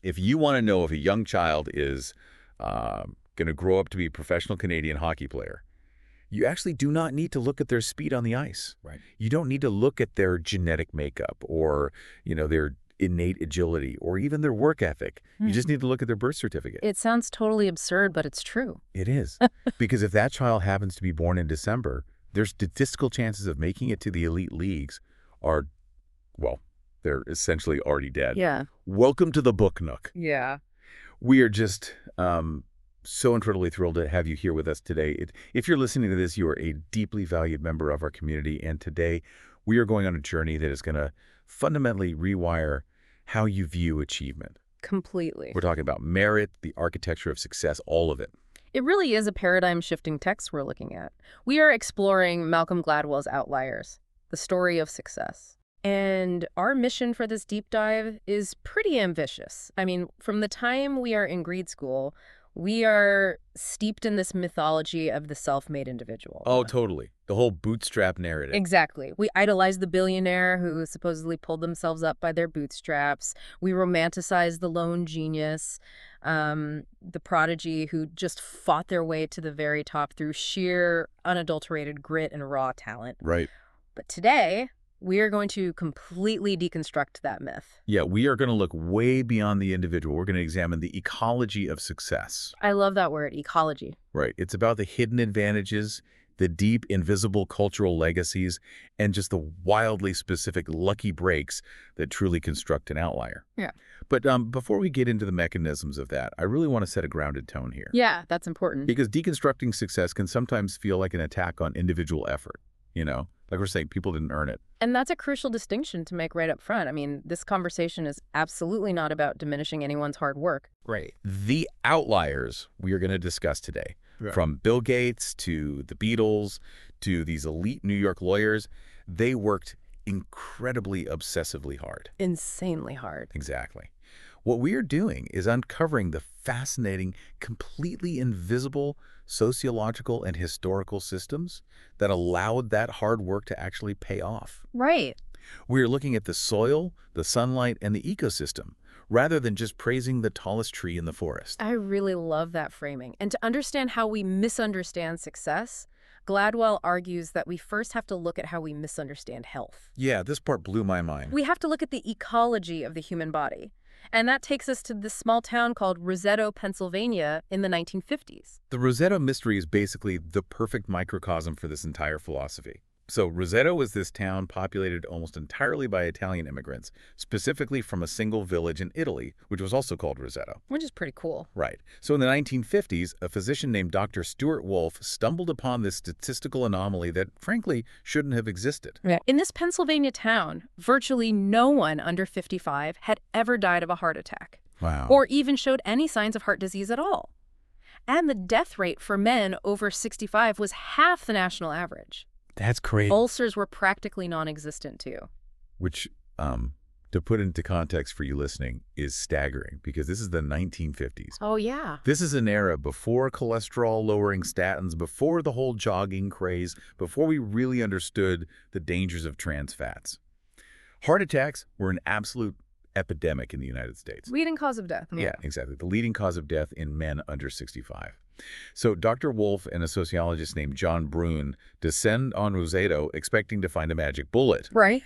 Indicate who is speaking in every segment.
Speaker 1: If you want to know if a young child is going to grow up to be a professional Canadian hockey player, you actually do not need to look at their speed on the ice.
Speaker 2: Right.
Speaker 1: You don't need to look at their genetic makeup or, their innate agility or even their work ethic. You just need to look at their birth certificate.
Speaker 3: It sounds totally absurd, but it's true.
Speaker 1: It is. Because if that child happens to be born in December, their statistical chances of making it to the elite leagues are, well, they're essentially already dead.
Speaker 3: Yeah.
Speaker 1: Welcome to the Book Nook.
Speaker 3: Yeah.
Speaker 1: We are just so incredibly thrilled to have you here with us today. If you're listening to this, you are a deeply valued member of our community, and today we are going on a journey that is going to fundamentally rewire how you view achievement.
Speaker 3: Completely.
Speaker 1: We're talking about merit, the architecture of success, all of it.
Speaker 3: It really is a paradigm-shifting text we're looking at. We are exploring Malcolm Gladwell's Outliers, the story of success. And our mission for this deep dive is pretty ambitious. I mean, from the time we are in grade school, we are steeped in this mythology of the self-made individual.
Speaker 1: Oh, totally. The whole bootstrap narrative.
Speaker 3: Exactly. We idolize the billionaire who supposedly pulled themselves up by their bootstraps. We romanticize the lone genius, the prodigy who just fought their way to the very top through sheer, unadulterated grit and raw talent.
Speaker 1: Right.
Speaker 3: But today, we are going to completely deconstruct that myth.
Speaker 1: Yeah, we are going to look way beyond the individual. We're going to examine the ecology of success.
Speaker 3: I love that word, ecology.
Speaker 1: Right. It's about the hidden advantages, the deep, invisible cultural legacies, and just the wildly specific lucky breaks that truly construct an outlier.
Speaker 3: Yeah.
Speaker 1: But before we get into the mechanisms of that, I really want to set a grounded tone here.
Speaker 3: Yeah, that's important.
Speaker 1: Because deconstructing success can sometimes feel like an attack on individual effort, Like we're saying, people didn't earn it.
Speaker 3: And that's a crucial distinction to make right up front. I mean, this conversation is absolutely not about diminishing anyone's hard work.
Speaker 2: Right.
Speaker 1: The outliers we are going to discuss today, from Bill Gates to the Beatles to these elite New York lawyers, they worked incredibly obsessively hard.
Speaker 3: Insanely hard.
Speaker 1: Exactly. What we are doing is uncovering the fascinating, completely invisible sociological and historical systems that allowed that hard work to actually pay off.
Speaker 3: Right.
Speaker 1: We're looking at the soil, the sunlight, and the ecosystem, rather than just praising the tallest tree in the forest.
Speaker 3: I really love that framing. And to understand how we misunderstand success, Gladwell argues that we first have to look at how we misunderstand health.
Speaker 1: Yeah, this part blew my mind.
Speaker 3: We have to look at the ecology of the human body. And that takes us to this small town called Roseto, Pennsylvania in the 1950s.
Speaker 1: The Roseto mystery is basically the perfect microcosm for this entire philosophy. So Roseto was this town populated almost entirely by Italian immigrants, specifically from a single village in Italy, which was also called Roseto.
Speaker 3: Which is pretty cool.
Speaker 1: Right. So in the 1950s, a physician named Dr. Stuart Wolfe stumbled upon this statistical anomaly that, frankly, shouldn't have existed.
Speaker 3: Yeah. In this Pennsylvania town, virtually no one under 55 had ever died of a heart attack.
Speaker 1: Wow.
Speaker 3: Or even showed any signs of heart disease at all. And the death rate for men over 65 was half the national average.
Speaker 1: That's crazy.
Speaker 3: Ulcers were practically non-existent, too.
Speaker 1: Which, to put into context for you listening, is staggering because this is the 1950s.
Speaker 3: Oh, yeah.
Speaker 1: This is an era before cholesterol-lowering statins, before the whole jogging craze, before we really understood the dangers of trans fats. Heart attacks were an absolute epidemic in the United States.
Speaker 3: Leading cause of death.
Speaker 1: Yeah, exactly. The leading cause of death in men under 65. So Dr. Wolfe and a sociologist named John Brune descend on Roseto expecting to find a magic bullet.
Speaker 3: Right.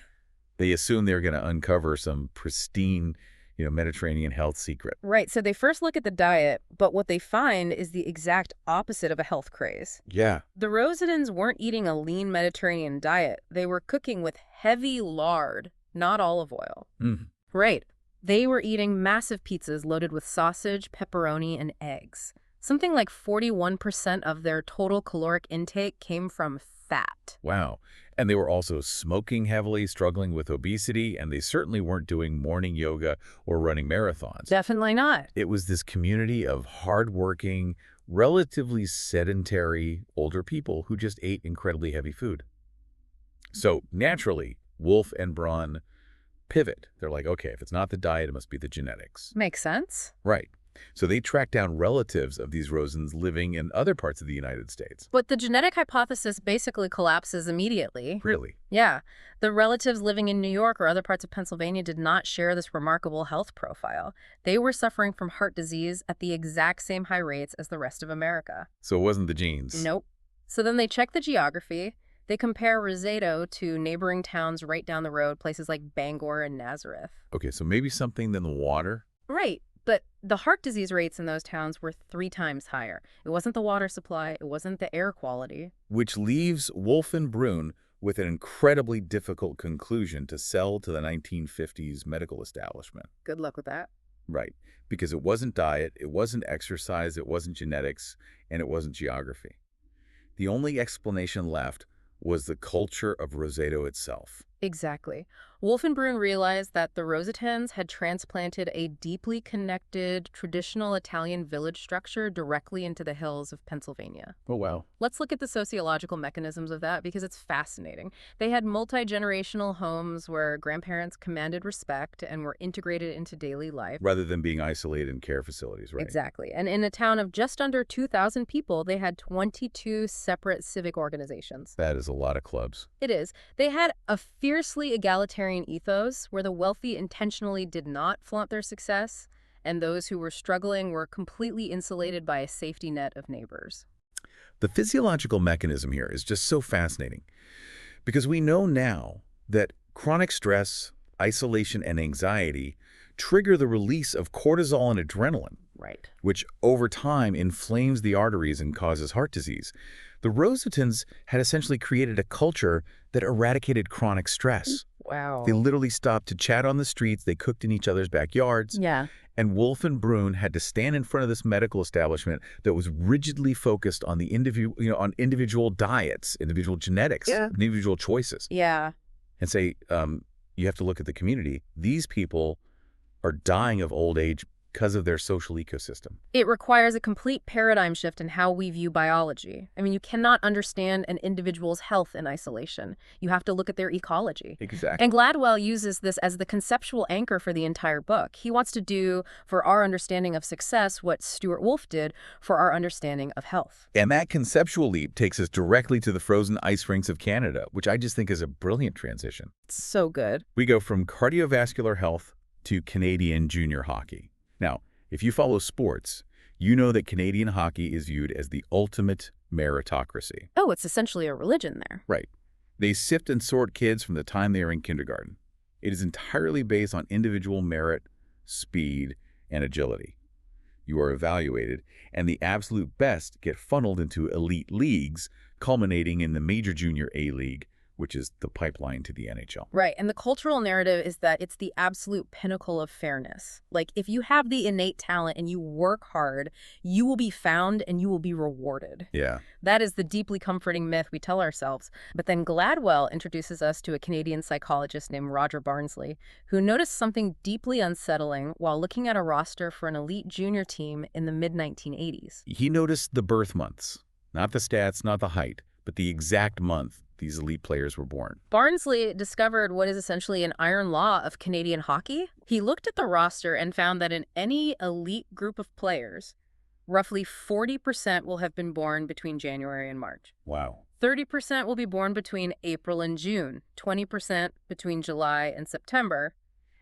Speaker 1: They assume they're going to uncover some pristine, Mediterranean health secret.
Speaker 3: Right. So they first look at the diet, but what they find is the exact opposite of a health craze.
Speaker 1: Yeah.
Speaker 3: The Rosetans weren't eating a lean Mediterranean diet. They were cooking with heavy lard, not olive oil.
Speaker 1: Mm.
Speaker 3: Right. They were eating massive pizzas loaded with sausage, pepperoni, and eggs. Something like 41% of their total caloric intake came from fat.
Speaker 1: Wow. And they were also smoking heavily, struggling with obesity, and they certainly weren't doing morning yoga or running marathons.
Speaker 3: Definitely not.
Speaker 1: It was this community of hardworking, relatively sedentary older people who just ate incredibly heavy food. So naturally, Wolfe and Braun pivot. They're like, okay, if it's not the diet, it must be the genetics.
Speaker 3: Makes sense.
Speaker 1: Right. So they tracked down relatives of these Rosens living in other parts of the United States.
Speaker 3: But the genetic hypothesis basically collapses immediately.
Speaker 1: Really?
Speaker 3: Yeah. The relatives living in New York or other parts of Pennsylvania did not share this remarkable health profile. They were suffering from heart disease at the exact same high rates as the rest of America.
Speaker 1: So it wasn't the genes.
Speaker 3: Nope. So then they check the geography. They compare Roseto to neighboring towns right down the road, places like Bangor and Nazareth.
Speaker 1: Okay, so maybe something in the water?
Speaker 3: Right. But the heart disease rates in those towns were 3 times higher. It wasn't the water supply. It wasn't the air quality.
Speaker 1: Which leaves Wolf and Brune with an incredibly difficult conclusion to sell to the 1950s medical establishment.
Speaker 3: Good luck with that.
Speaker 1: Right, because it wasn't diet, it wasn't exercise, it wasn't genetics, and it wasn't geography. The only explanation left was the culture of Roseto itself.
Speaker 3: Exactly. Wolf and Brune realized that the Rositans had transplanted a deeply connected traditional Italian village structure directly into the hills of Pennsylvania.
Speaker 1: Oh, wow.
Speaker 3: Let's look at the sociological mechanisms of that because it's fascinating. They had multi-generational homes where grandparents commanded respect and were integrated into daily life.
Speaker 1: Rather than being isolated in care facilities, right?
Speaker 3: Exactly. And in a town of just under 2,000 people, they had 22 separate civic organizations.
Speaker 1: That is a lot of clubs.
Speaker 3: It is. They had a fiercely egalitarian ethos where the wealthy intentionally did not flaunt their success, and those who were struggling were completely insulated by a safety net of neighbors.
Speaker 1: The physiological mechanism here is just so fascinating because we know now that chronic stress, isolation, and anxiety trigger the release of cortisol and adrenaline,
Speaker 3: Right.
Speaker 1: which over time inflames the arteries and causes heart disease. The Rositans had essentially created a culture that eradicated chronic stress.
Speaker 3: Wow.
Speaker 1: They literally stopped to chat on the streets, they cooked in each other's backyards,
Speaker 3: Yeah.
Speaker 1: and Wolf and Brune had to stand in front of this medical establishment that was rigidly focused on the individual diets, individual genetics,
Speaker 3: Yeah.
Speaker 1: individual choices,
Speaker 3: Yeah.
Speaker 1: and say, you have to look at the community. These people are dying of old age because of their social ecosystem.
Speaker 3: It requires a complete paradigm shift in how we view biology. I mean, you cannot understand an individual's health in isolation. You have to look at their ecology.
Speaker 1: Exactly.
Speaker 3: And Gladwell uses this as the conceptual anchor for the entire book. He wants to do for our understanding of success what Stuart Wolf did for our understanding of health.
Speaker 1: And that conceptual leap takes us directly to the frozen ice rinks of Canada, which I just think is a brilliant transition.
Speaker 3: It's so good.
Speaker 1: We go from cardiovascular health to Canadian junior hockey. Now, if you follow sports, you know that Canadian hockey is viewed as the ultimate meritocracy.
Speaker 3: Oh, it's essentially a religion there.
Speaker 1: Right. They sift and sort kids from the time they are in kindergarten. It is entirely based on individual merit, speed, and agility. You are evaluated, and the absolute best get funneled into elite leagues, culminating in the Major Junior A League, which is the pipeline to the NHL.
Speaker 3: Right, and the cultural narrative is that it's the absolute pinnacle of fairness. Like, if you have the innate talent and you work hard, you will be found and you will be rewarded.
Speaker 1: Yeah.
Speaker 3: That is the deeply comforting myth we tell ourselves. But then Gladwell introduces us to a Canadian psychologist named Roger Barnsley, who noticed something deeply unsettling while looking at a roster for an elite junior team in the mid-1980s.
Speaker 1: He noticed the birth months, not the stats, not the height, but the exact month these elite players were born.
Speaker 3: Barnsley discovered what is essentially an iron law of Canadian hockey. He looked at the roster and found that in any elite group of players, roughly 40% will have been born between January and March.
Speaker 1: Wow.
Speaker 3: 30% will be born between April and June, 20% between July and September,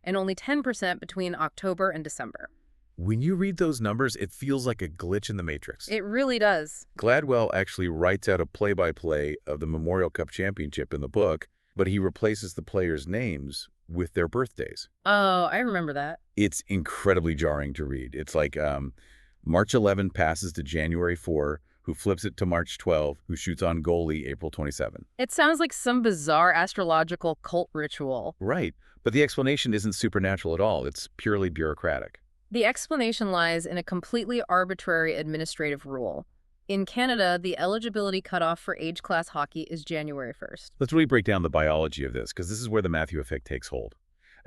Speaker 3: and only 10% between October and December.
Speaker 1: When you read those numbers, it feels like a glitch in the matrix.
Speaker 3: It really does.
Speaker 1: Gladwell actually writes out a play-by-play of the Memorial Cup championship in the book, but he replaces the players' names with their birthdays.
Speaker 3: Oh, I remember that.
Speaker 1: It's incredibly jarring to read. It's like March 11 passes to January 4, who flips it to March 12, who shoots on goalie April 27.
Speaker 3: It sounds like some bizarre astrological cult ritual.
Speaker 1: Right, but the explanation isn't supernatural at all. It's purely bureaucratic.
Speaker 3: The explanation lies in a completely arbitrary administrative rule. In Canada, the eligibility cutoff for age class hockey is January 1st.
Speaker 1: Let's really break down the biology of this, because this is where the Matthew effect takes hold.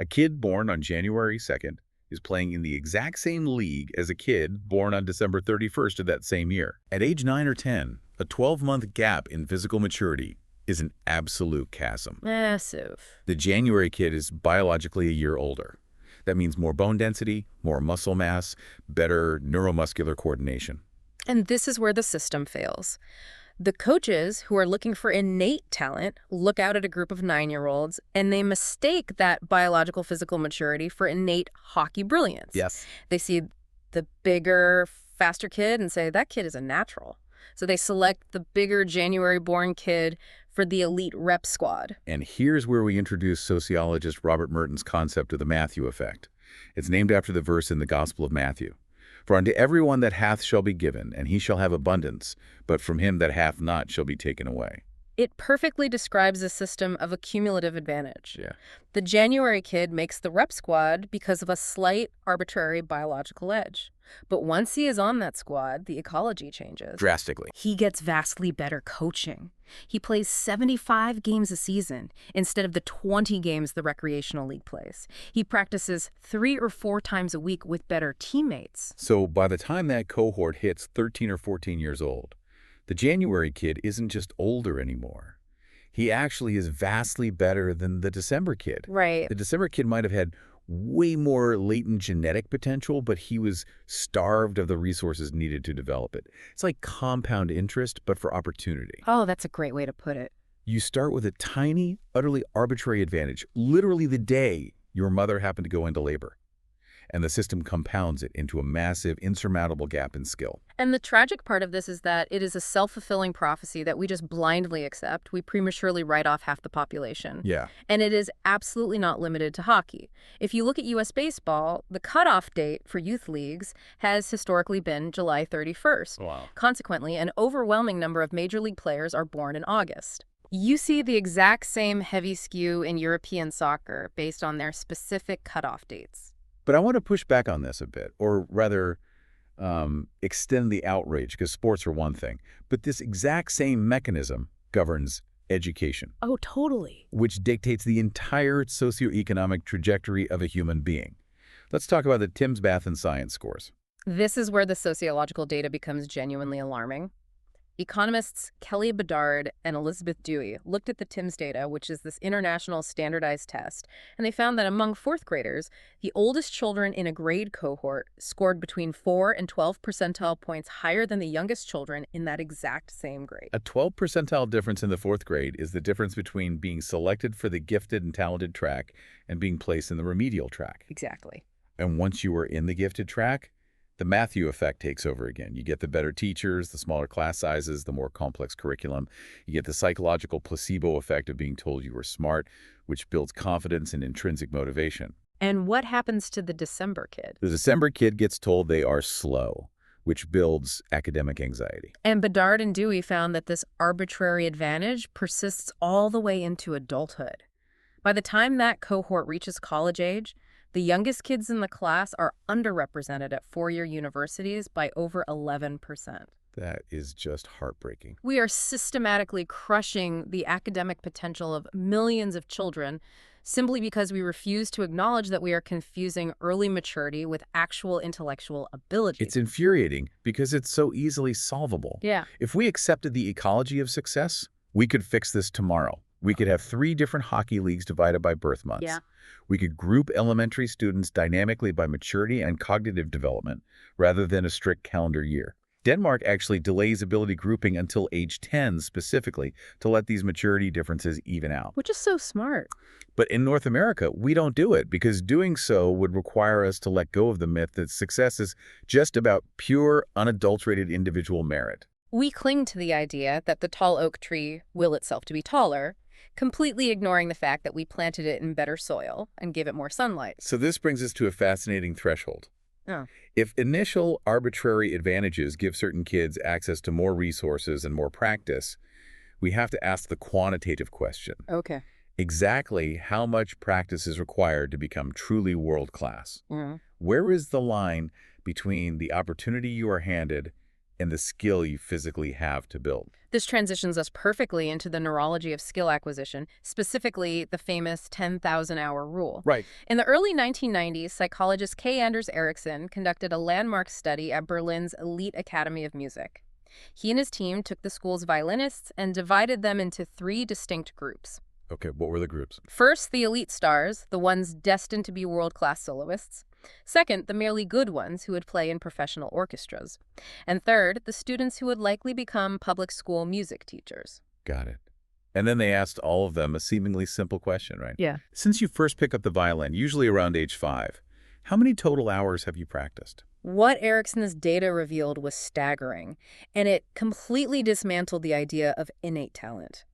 Speaker 1: A kid born on January 2nd is playing in the exact same league as a kid born on December 31st of that same year. At age 9 or 10, a 12-month gap in physical maturity is an absolute chasm.
Speaker 3: Massive.
Speaker 1: The January kid is biologically a year older. That means more bone density, more muscle mass, better neuromuscular coordination.
Speaker 3: And this is where the system fails. The coaches who are looking for innate talent look out at a group of 9-year-olds and they mistake that biological physical maturity for innate hockey brilliance.
Speaker 1: Yes.
Speaker 3: They see the bigger, faster kid and say, that kid is a natural. So they select the bigger January-born kid for the elite rep squad.
Speaker 1: And here's where we introduce sociologist Robert Merton's concept of the Matthew effect. It's named after the verse in the Gospel of Matthew. For unto everyone that hath shall be given, and he shall have abundance, but from him that hath not shall be taken away.
Speaker 3: It perfectly describes a system of accumulative advantage.
Speaker 1: Yeah.
Speaker 3: The January kid makes the rep squad because of a slight, arbitrary biological edge. But once he is on that squad, the ecology changes.
Speaker 1: Drastically.
Speaker 3: He gets vastly better coaching. He plays 75 games a season instead of the 20 games the recreational league plays. He practices 3 or 4 times a week with better teammates.
Speaker 1: So by the time that cohort hits 13 or 14 years old, the January kid isn't just older anymore. He actually is vastly better than the December kid.
Speaker 3: Right.
Speaker 1: The December kid might have had way more latent genetic potential, but he was starved of the resources needed to develop it. It's like compound interest, but for opportunity.
Speaker 3: Oh, that's a great way to put it.
Speaker 1: You start with a tiny, utterly arbitrary advantage, literally the day your mother happened to go into labor. And the system compounds it into a massive, insurmountable gap in skill.
Speaker 3: And the tragic part of this is that it is a self-fulfilling prophecy that we just blindly accept. We prematurely write off half the population.
Speaker 1: Yeah.
Speaker 3: And it is absolutely not limited to hockey. If you look at U.S. baseball, the cutoff date for youth leagues has historically been July 31st.
Speaker 1: Wow.
Speaker 3: Consequently, an overwhelming number of major league players are born in August. You see the exact same heavy skew in European soccer based on their specific cutoff dates.
Speaker 1: But I want to push back on this a bit, or rather extend the outrage, because sports are one thing. But this exact same mechanism governs education.
Speaker 3: Oh, totally.
Speaker 1: Which dictates the entire socioeconomic trajectory of a human being. Let's talk about the Timms-Bath and science scores.
Speaker 3: This is where the sociological data becomes genuinely alarming. Economists Kelly Bedard and Elizabeth Dewey looked at the TIMSS data, which is this international standardized test, and they found that among 4th graders, the oldest children in a grade cohort scored between 4 and 12 percentile points higher than the youngest children in that exact same grade.
Speaker 1: A 12 percentile difference in the 4th grade is the difference between being selected for the gifted and talented track and being placed in the remedial track.
Speaker 3: Exactly.
Speaker 1: And once you are in the gifted track, the Matthew effect takes over again. You get the better teachers, the smaller class sizes, the more complex curriculum. You get the psychological placebo effect of being told you were smart, which builds confidence and intrinsic motivation.
Speaker 3: And what happens to the December kid?
Speaker 1: The December kid gets told they are slow, which builds academic anxiety.
Speaker 3: And Bedard and Dewey found that this arbitrary advantage persists all the way into adulthood. By the time that cohort reaches college age, the youngest kids in the class are underrepresented at 4-year universities by over 11%.
Speaker 1: That is just heartbreaking.
Speaker 3: We are systematically crushing the academic potential of millions of children simply because we refuse to acknowledge that we are confusing early maturity with actual intellectual ability.
Speaker 1: It's infuriating because it's so easily solvable.
Speaker 3: Yeah.
Speaker 1: If we accepted the ecology of success, we could fix this tomorrow. We could have 3 different hockey leagues divided by birth months.
Speaker 3: Yeah.
Speaker 1: We could group elementary students dynamically by maturity and cognitive development rather than a strict calendar year. Denmark actually delays ability grouping until age 10 specifically to let these maturity differences even out.
Speaker 3: Which is so smart.
Speaker 1: But in North America, we don't do it because doing so would require us to let go of the myth that success is just about pure, unadulterated individual merit.
Speaker 3: We cling to the idea that the tall oak tree will itself to be taller, completely ignoring the fact that we planted it in better soil and gave it more sunlight.
Speaker 1: So this brings us to a fascinating threshold.
Speaker 3: Oh.
Speaker 1: If initial arbitrary advantages give certain kids access to more resources and more practice, we have to ask the quantitative question.
Speaker 3: Okay.
Speaker 1: Exactly how much practice is required to become truly world-class?
Speaker 3: Mm.
Speaker 1: Where is the line between the opportunity you are handed and the skill you physically have to build?
Speaker 3: This transitions us perfectly into the neurology of skill acquisition, specifically the famous 10,000-hour rule.
Speaker 1: Right.
Speaker 3: In the early 1990s, psychologist K. Anders Ericsson conducted a landmark study at Berlin's Elite Academy of Music. He and his team took the school's violinists and divided them into 3 distinct groups.
Speaker 1: Okay, what were the groups?
Speaker 3: First, the elite stars, the ones destined to be world-class soloists. Second, the merely good ones who would play in professional orchestras. And third, the students who would likely become public school music teachers.
Speaker 1: Got it. And then they asked all of them a seemingly simple question, right?
Speaker 3: Yeah.
Speaker 1: Since you first pick up the violin, usually around age 5, how many total hours have you practiced?
Speaker 3: What Erickson's data revealed was staggering, and it completely dismantled the idea of innate talent.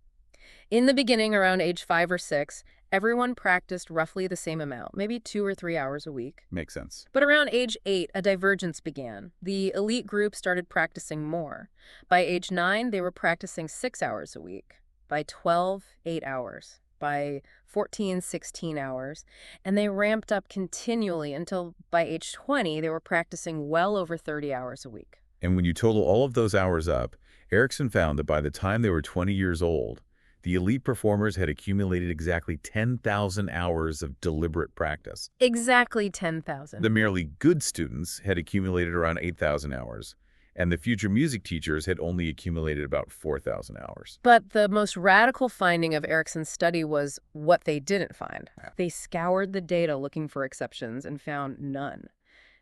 Speaker 3: In the beginning, around age 5 or 6, everyone practiced roughly the same amount, maybe 2 or 3 hours a week.
Speaker 1: Makes sense.
Speaker 3: But around age 8, a divergence began. The elite group started practicing more. By age 9, they were practicing 6 hours a week. By 12, 8 hours. By 14, 16 hours. And they ramped up continually until by age 20, they were practicing well over 30 hours a week.
Speaker 1: And when you total all of those hours up, Erickson found that by the time they were 20 years old, the elite performers had accumulated exactly 10,000 hours of deliberate practice.
Speaker 3: Exactly 10,000.
Speaker 1: The merely good students had accumulated around 8,000 hours, and the future music teachers had only accumulated about 4,000 hours.
Speaker 3: But the most radical finding of Erickson's study was what they didn't find. They scoured the data looking for exceptions and found none.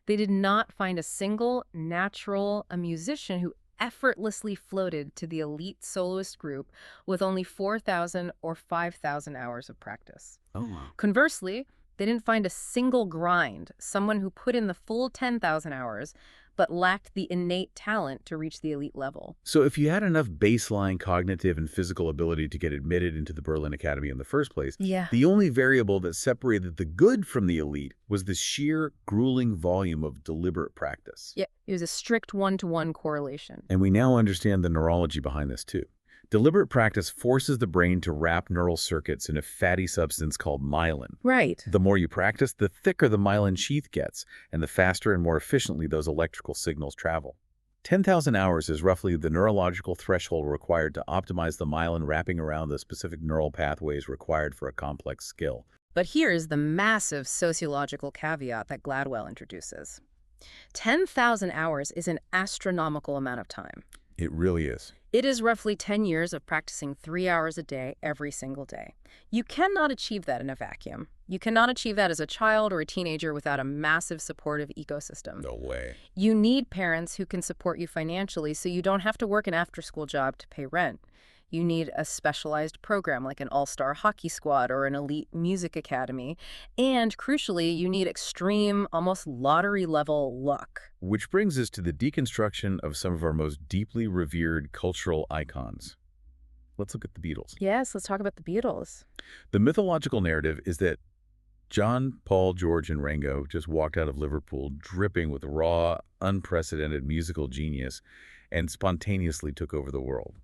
Speaker 3: They did not find a single a musician who effortlessly floated to the elite soloist group with only 4,000 or 5,000 hours of practice.
Speaker 1: Oh, wow.
Speaker 3: Conversely, they didn't find a single grind, someone who put in the full 10,000 hours but lacked the innate talent to reach the elite level.
Speaker 1: So if you had enough baseline cognitive and physical ability to get admitted into the Berlin Academy in the first place,
Speaker 3: Yeah.
Speaker 1: the only variable that separated the good from the elite was the sheer, grueling volume of deliberate practice.
Speaker 3: Yeah, it was a strict one-to-one correlation.
Speaker 1: And we now understand the neurology behind this too. Deliberate practice forces the brain to wrap neural circuits in a fatty substance called myelin.
Speaker 3: Right.
Speaker 1: The more you practice, the thicker the myelin sheath gets, and the faster and more efficiently those electrical signals travel. 10,000 hours is roughly the neurological threshold required to optimize the myelin wrapping around the specific neural pathways required for a complex skill.
Speaker 3: But here's the massive sociological caveat that Gladwell introduces. 10,000 hours is an astronomical amount of time.
Speaker 1: It really is.
Speaker 3: It is roughly 10 years of practicing 3 hours a day, every single day. You cannot achieve that in a vacuum. You cannot achieve that as a child or a teenager without a massive supportive ecosystem.
Speaker 1: No way.
Speaker 3: You need parents who can support you financially so you don't have to work an after-school job to pay rent. You need a specialized program like an all-star hockey squad or an elite music academy. And crucially, you need extreme, almost lottery-level luck.
Speaker 1: Which brings us to the deconstruction of some of our most deeply revered cultural icons. Let's look at the Beatles.
Speaker 3: Yes, let's talk about the Beatles.
Speaker 1: The mythological narrative is that John, Paul, George, and Ringo just walked out of Liverpool dripping with raw, unprecedented musical genius and spontaneously took over the world.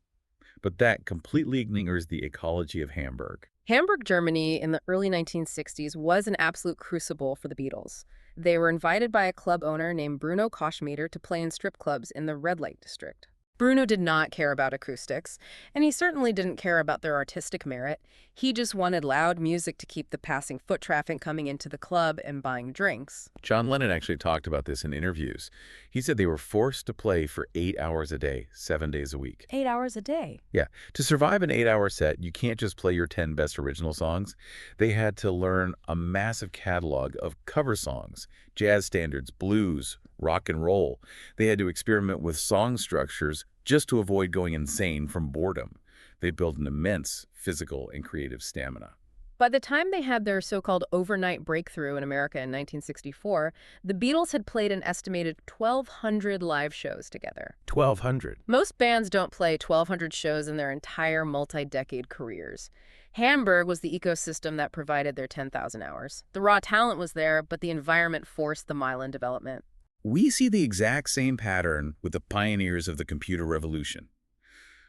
Speaker 1: But that completely ignores the ecology of Hamburg.
Speaker 3: Hamburg, Germany in the early 1960s was an absolute crucible for the Beatles. They were invited by a club owner named Bruno Koschmider to play in strip clubs in the red light district. Bruno did not care about acoustics, and he certainly didn't care about their artistic merit. He just wanted loud music to keep the passing foot traffic coming into the club and buying drinks.
Speaker 1: John Lennon actually talked about this in interviews. He said they were forced to play for 8 hours a day, 7 days a week.
Speaker 3: 8 hours a day?
Speaker 1: Yeah. To survive an 8-hour set, you can't just play your 10 best original songs. They had to learn a massive catalog of cover songs, jazz standards, blues, rock and roll. They had to experiment with song structures just to avoid going insane from boredom. They built an immense physical and creative stamina.
Speaker 3: By the time they had their so-called overnight breakthrough in America in 1964, the Beatles had played an estimated 1,200 live shows together.
Speaker 1: 1,200.
Speaker 3: Most bands don't play 1,200 shows in their entire multi-decade careers. Hamburg was the ecosystem that provided their 10,000 hours. The raw talent was there, but the environment forced the myelin development.
Speaker 1: We see the exact same pattern with the pioneers of the computer revolution.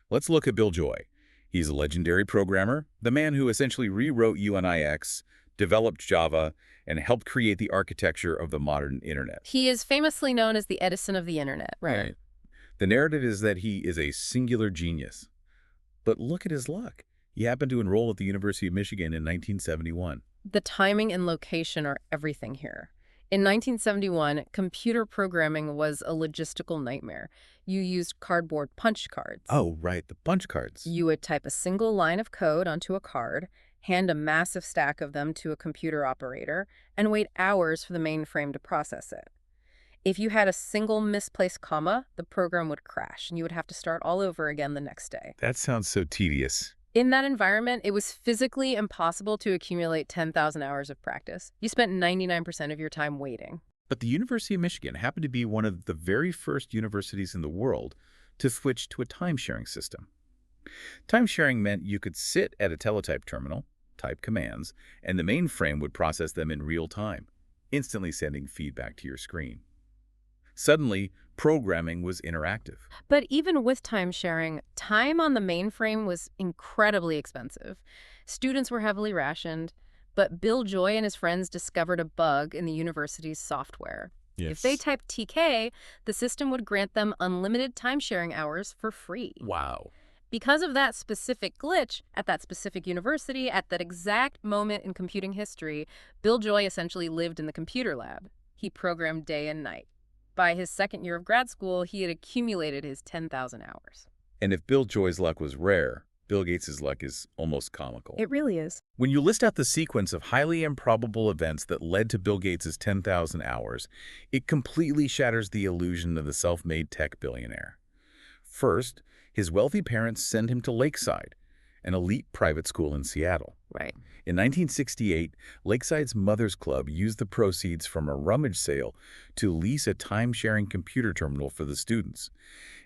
Speaker 1: Let's look at Bill Joy. He's a legendary programmer, the man who essentially rewrote UNIX, developed Java, and helped create the architecture of the modern internet.
Speaker 3: He is famously known as the Edison of the internet.
Speaker 1: Right. The narrative is that he is a singular genius. But look at his luck. He happened to enroll at the University of Michigan in 1971.
Speaker 3: The timing and location are everything here. In 1971, computer programming was a logistical nightmare. You used cardboard punch cards.
Speaker 1: Oh, right, the punch cards.
Speaker 3: You would type a single line of code onto a card, hand a massive stack of them to a computer operator, and wait hours for the mainframe to process it. If you had a single misplaced comma, the program would crash, and you would have to start all over again the next day.
Speaker 1: That sounds so tedious.
Speaker 3: In that environment, it was physically impossible to accumulate 10,000 hours of practice. You spent 99% of your time waiting.
Speaker 1: But the University of Michigan happened to be one of the very first universities in the world to switch to a time-sharing system. Time-sharing meant you could sit at a teletype terminal, type commands, and the mainframe would process them in real time, instantly sending feedback to your screen. Suddenly, programming was interactive.
Speaker 3: But even with time sharing, time on the mainframe was incredibly expensive. Students were heavily rationed, but Bill Joy and his friends discovered a bug in the university's software. If they typed TK, the system would grant them unlimited time-sharing hours for free.
Speaker 1: Wow.
Speaker 3: Because of that specific glitch at that specific university, at that exact moment in computing history, Bill Joy essentially lived in the computer lab. He programmed day and night. By his second year of grad school, he had accumulated his 10,000 hours.
Speaker 1: And if Bill Joy's luck was rare, Bill Gates' luck is almost comical.
Speaker 3: It really is.
Speaker 1: When you list out the sequence of highly improbable events that led to Bill Gates' 10,000 hours, it completely shatters the illusion of the self-made tech billionaire. First, his wealthy parents send him to Lakeside, an elite private school in Seattle.
Speaker 3: Right.
Speaker 1: In 1968, Lakeside's Mothers Club used the proceeds from a rummage sale to lease a time-sharing computer terminal for the students.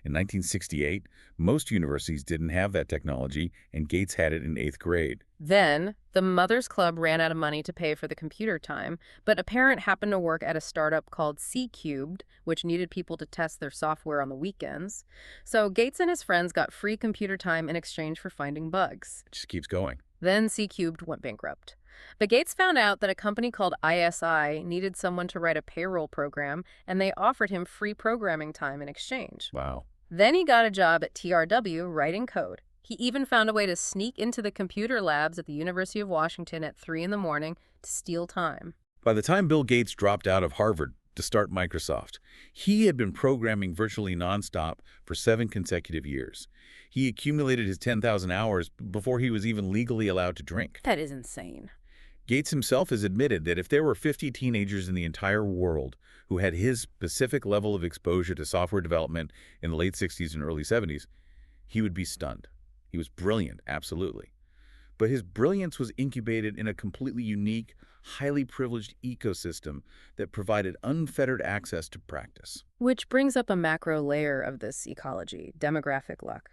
Speaker 1: In 1968, most universities didn't have that technology, and Gates had it in 8th grade.
Speaker 3: Then, the Mothers Club ran out of money to pay for the computer time, but a parent happened to work at a startup called C-Cubed, which needed people to test their software on the weekends. So Gates and his friends got free computer time in exchange for finding bugs.
Speaker 1: It just keeps going.
Speaker 3: Then C-Cubed went bankrupt. But Gates found out that a company called ISI needed someone to write a payroll program, and they offered him free programming time in exchange.
Speaker 1: Wow.
Speaker 3: Then he got a job at TRW writing code. He even found a way to sneak into the computer labs at the University of Washington at 3 in the morning to steal time.
Speaker 1: By the time Bill Gates dropped out of Harvard to start Microsoft, he had been programming virtually nonstop for 7 consecutive years. He accumulated his 10,000 hours before he was even legally allowed to drink.
Speaker 3: That is insane.
Speaker 1: Gates himself has admitted that if there were 50 teenagers in the entire world who had his specific level of exposure to software development in the late 60s and early 70s, he would be stunned. He was brilliant, absolutely. But his brilliance was incubated in a completely unique, highly privileged ecosystem that provided unfettered access to practice.
Speaker 3: Which brings up a macro layer of this ecology, demographic luck.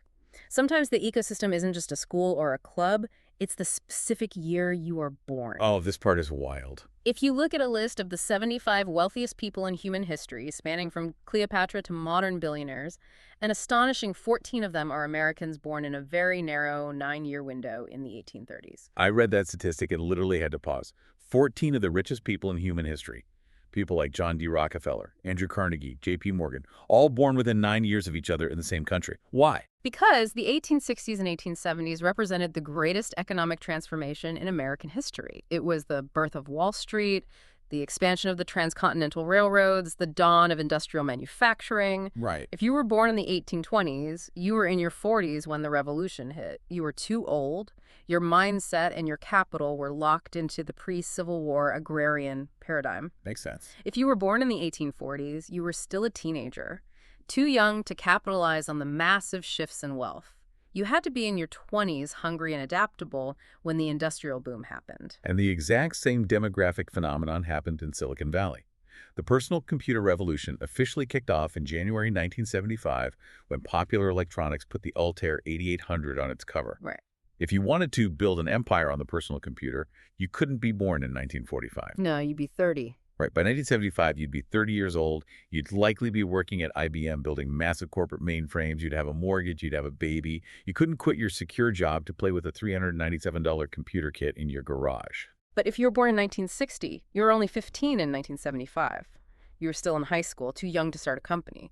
Speaker 3: Sometimes the ecosystem isn't just a school or a club, it's the specific year you are born.
Speaker 1: Oh, this part is wild.
Speaker 3: If you look at a list of the 75 wealthiest people in human history, spanning from Cleopatra to modern billionaires, an astonishing 14 of them are Americans born in a very narrow 9-year window in the 1830s.
Speaker 1: I read that statistic and literally had to pause. 14 of the richest people in human history. People like John D. Rockefeller, Andrew Carnegie, J.P. Morgan, all born within 9 years of each other in the same country. Why?
Speaker 3: Because the 1860s and 1870s represented the greatest economic transformation in American history. It was the birth of Wall Street, the expansion of the transcontinental railroads, the dawn of industrial manufacturing.
Speaker 1: Right.
Speaker 3: If you were born in the 1820s, you were in your 40s when the revolution hit. You were too old. Your mindset and your capital were locked into the pre-Civil War agrarian paradigm.
Speaker 1: Makes sense.
Speaker 3: If you were born in the 1840s, you were still a teenager, too young to capitalize on the massive shifts in wealth. You had to be in your 20s, hungry and adaptable, when the industrial boom happened.
Speaker 1: And the exact same demographic phenomenon happened in Silicon Valley. The personal computer revolution officially kicked off in January 1975 when Popular Electronics put the Altair 8800 on its cover.
Speaker 3: Right.
Speaker 1: If you wanted to build an empire on the personal computer, you couldn't be born in 1945.
Speaker 3: No, you'd be 30.
Speaker 1: Right. By 1975, you'd be 30 years old. You'd likely be working at IBM building massive corporate mainframes. You'd have a mortgage. You'd have a baby. You couldn't quit your secure job to play with a $397 computer kit in your garage.
Speaker 3: But if you were born in 1960, you were only 15 in 1975. You were still in high school, too young to start a company.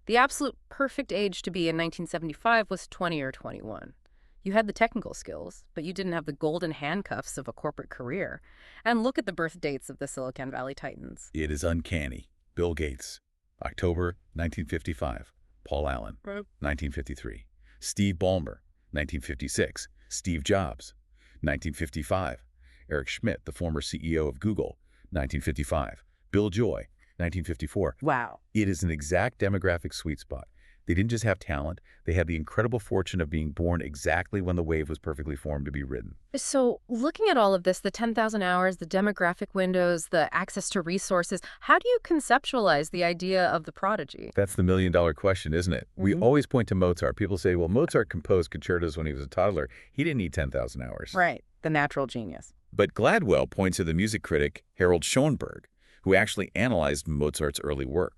Speaker 3: The absolute perfect age to be in 1975 was 20 or 21. You had the technical skills, but you didn't have the golden handcuffs of a corporate career. And look at the birth dates of the Silicon Valley Titans.
Speaker 1: It is uncanny. Bill Gates, October 1955. Paul Allen, 1953. Steve Ballmer, 1956. Steve Jobs, 1955. Eric Schmidt, the former CEO of Google, 1955. Bill Joy, 1954.
Speaker 3: Wow.
Speaker 1: It is an exact demographic sweet spot. They didn't just have talent, they had the incredible fortune of being born exactly when the wave was perfectly formed to be ridden.
Speaker 3: So looking at all of this, the 10,000 hours, the demographic windows, the access to resources, how do you conceptualize the idea of the prodigy?
Speaker 1: That's the million-dollar question, isn't it? We always point to Mozart. People say, well, Mozart composed concertos when he was a toddler. He didn't need 10,000 hours.
Speaker 3: Right, the natural genius.
Speaker 1: But Gladwell points to the music critic Harold Schoenberg, who actually analyzed Mozart's early work.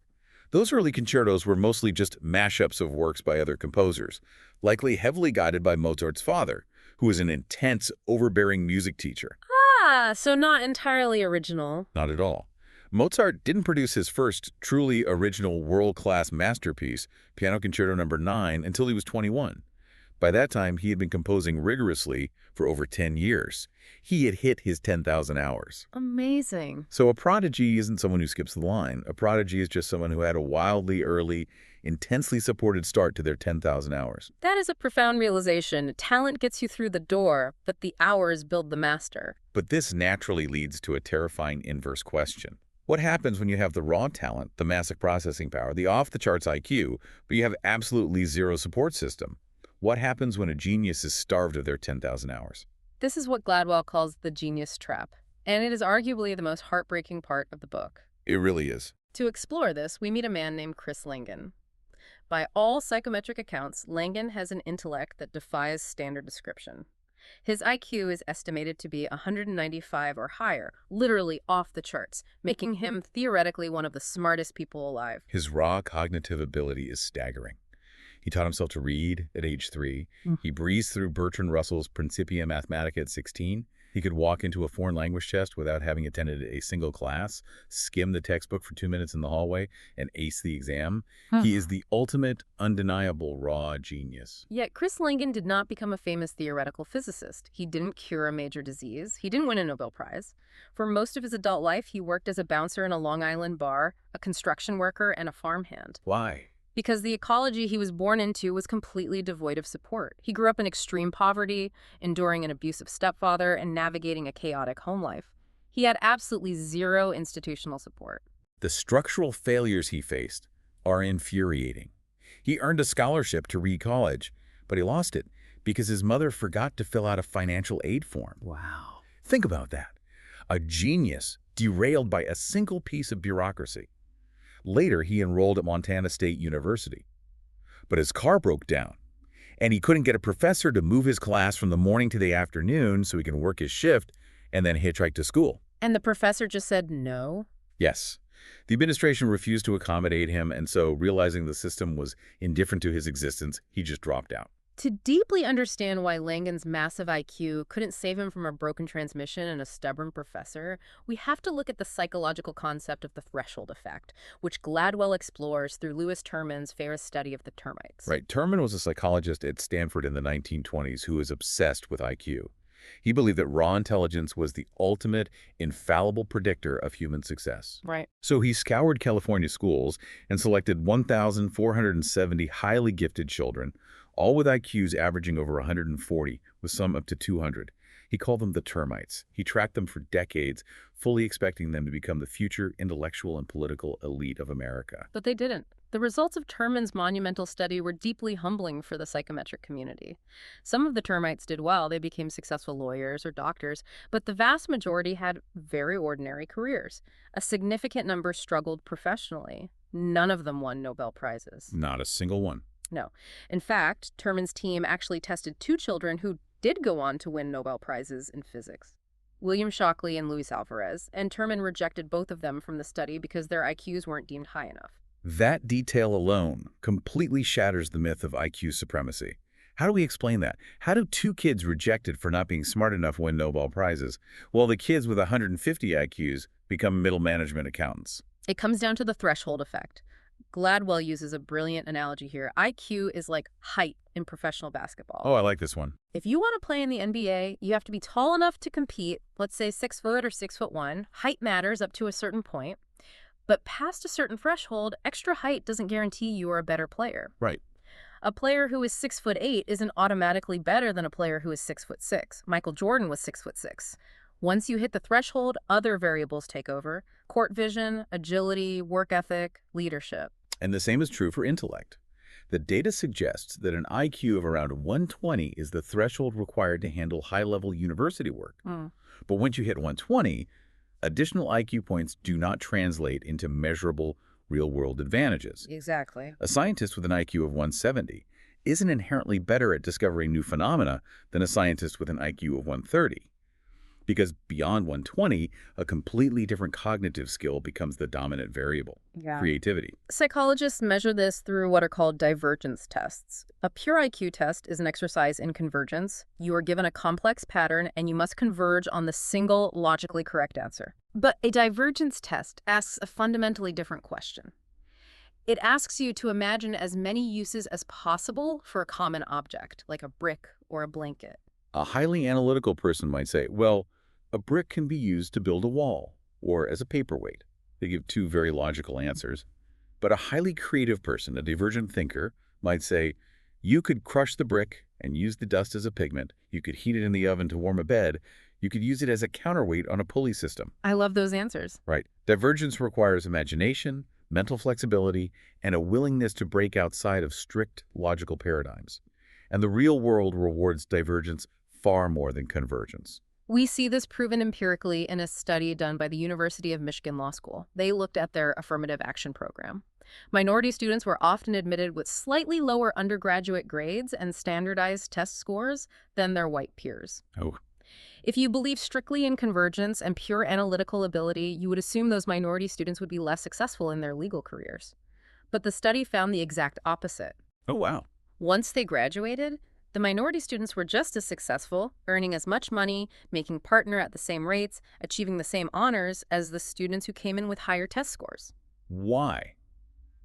Speaker 1: Those early concertos were mostly just mashups of works by other composers, likely heavily guided by Mozart's father, who was an intense, overbearing music teacher.
Speaker 3: Ah, so not entirely original.
Speaker 1: Not at all. Mozart didn't produce his first truly original world-class masterpiece, Piano Concerto No. 9, until he was 21. By that time, he had been composing rigorously for over 10 years. He had hit his 10,000 hours.
Speaker 3: Amazing.
Speaker 1: So a prodigy isn't someone who skips the line. A prodigy is just someone who had a wildly early, intensely supported start to their 10,000 hours.
Speaker 3: That is a profound realization. Talent gets you through the door, but the hours build the master.
Speaker 1: But this naturally leads to a terrifying inverse question. What happens when you have the raw talent, the massive processing power, the off-the-charts IQ, but you have absolutely zero support system? What happens when a genius is starved of their 10,000 hours?
Speaker 3: This is what Gladwell calls the genius trap, and it is arguably the most heartbreaking part of the book.
Speaker 1: It really is.
Speaker 3: To explore this, we meet a man named Chris Langan. By all psychometric accounts, Langan has an intellect that defies standard description. His IQ is estimated to be 195 or higher, literally off the charts, making him theoretically one of the smartest people alive.
Speaker 1: His raw cognitive ability is staggering. He taught himself to read at age 3. He breezed through Bertrand Russell's Principia Mathematica at 16. He could walk into a foreign language test without having attended a single class, skim the textbook for 2 minutes in the hallway, and ace the exam. He is the ultimate, undeniable raw genius.
Speaker 3: Yet Chris Langan did not become a famous theoretical physicist. He didn't cure a major disease. He didn't win a Nobel Prize. For most of his adult life, he worked as a bouncer in a Long Island bar, a construction worker, and a farmhand.
Speaker 1: Why?
Speaker 3: Because the ecology he was born into was completely devoid of support. He grew up in extreme poverty, enduring an abusive stepfather, and navigating a chaotic home life. He had absolutely zero institutional support.
Speaker 1: The structural failures he faced are infuriating. He earned a scholarship to Reed College, but he lost it because his mother forgot to fill out a financial aid form.
Speaker 3: Wow.
Speaker 1: Think about that. A genius derailed by a single piece of bureaucracy. Later, he enrolled at Montana State University. But his car broke down, and he couldn't get a professor to move his class from the morning to the afternoon so he can work his shift and then hitchhike to school.
Speaker 3: And the professor just said no?
Speaker 1: Yes. The administration refused to accommodate him, and so, realizing the system was indifferent to his existence, he just dropped out.
Speaker 3: To deeply understand why Langan's massive IQ couldn't save him from a broken transmission and a stubborn professor, we have to look at the psychological concept of the threshold effect, which Gladwell explores through Lewis Terman's famous study of the termites.
Speaker 1: Right. Terman was a psychologist at Stanford in the 1920s who was obsessed with IQ. He believed that raw intelligence was the ultimate, infallible predictor of human success.
Speaker 3: Right.
Speaker 1: So he scoured California schools and selected 1,470 highly gifted children, all with IQs averaging over 140, with some up to 200. He called them the termites. He tracked them for decades, fully expecting them to become the future intellectual and political elite of America.
Speaker 3: But they didn't. The results of Terman's monumental study were deeply humbling for the psychometric community. Some of the termites did well. They became successful lawyers or doctors, but the vast majority had very ordinary careers. A significant number struggled professionally. None of them won Nobel Prizes.
Speaker 1: Not a single one.
Speaker 3: No. In fact, Terman's team actually tested 2 children who did go on to win Nobel Prizes in physics, William Shockley and Luis Alvarez, and Terman rejected both of them from the study because their IQs weren't deemed high enough.
Speaker 1: That detail alone completely shatters the myth of IQ supremacy. How do we explain that? How do 2 kids rejected for not being smart enough win Nobel Prizes, while the kids with 150 IQs become middle management accountants?
Speaker 3: It comes down to the threshold effect. Gladwell uses a brilliant analogy here. IQ is like height in professional basketball.
Speaker 1: Oh, I like this one.
Speaker 3: If you want to play in the NBA, you have to be tall enough to compete, let's say 6 foot or 6'1". Height matters up to a certain point. But past a certain threshold, extra height doesn't guarantee you are a better player.
Speaker 1: Right.
Speaker 3: A player who is 6'8" isn't automatically better than a player who is 6'6". Michael Jordan was 6'6". Once you hit the threshold, other variables take over: court vision, agility, work ethic, leadership.
Speaker 1: And the same is true for intellect. The data suggests that an IQ of around 120 is the threshold required to handle high-level university work.
Speaker 3: Mm.
Speaker 1: But once you hit 120, additional IQ points do not translate into measurable real-world advantages.
Speaker 3: Exactly.
Speaker 1: A scientist with an IQ of 170 isn't inherently better at discovering new phenomena than a scientist with an IQ of 130. Because beyond 120, a completely different cognitive skill becomes the dominant variable:
Speaker 3: Yeah.
Speaker 1: creativity.
Speaker 3: Psychologists measure this through what are called divergence tests. A pure IQ test is an exercise in convergence. You are given a complex pattern and you must converge on the single logically correct answer. But a divergence test asks a fundamentally different question. It asks you to imagine as many uses as possible for a common object, like a brick or a blanket.
Speaker 1: A highly analytical person might say, well, a brick can be used to build a wall, or as a paperweight. They give two very logical answers. But a highly creative person, a divergent thinker, might say, you could crush the brick and use the dust as a pigment. You could heat it in the oven to warm a bed. You could use it as a counterweight on a pulley system.
Speaker 3: I love those answers.
Speaker 1: Right. Divergence requires imagination, mental flexibility, and a willingness to break outside of strict logical paradigms. And the real world rewards divergence far more than convergence.
Speaker 3: We see this proven empirically in a study done by the University of Michigan Law School. They looked at their affirmative action program. Minority students were often admitted with slightly lower undergraduate grades and standardized test scores than their white peers.
Speaker 1: Oh.
Speaker 3: If you believe strictly in convergence and pure analytical ability, you would assume those minority students would be less successful in their legal careers. But the study found the exact opposite.
Speaker 1: Oh, wow.
Speaker 3: Once they graduated, the minority students were just as successful, earning as much money, making partner at the same rates, achieving the same honors as the students who came in with higher test scores.
Speaker 1: Why?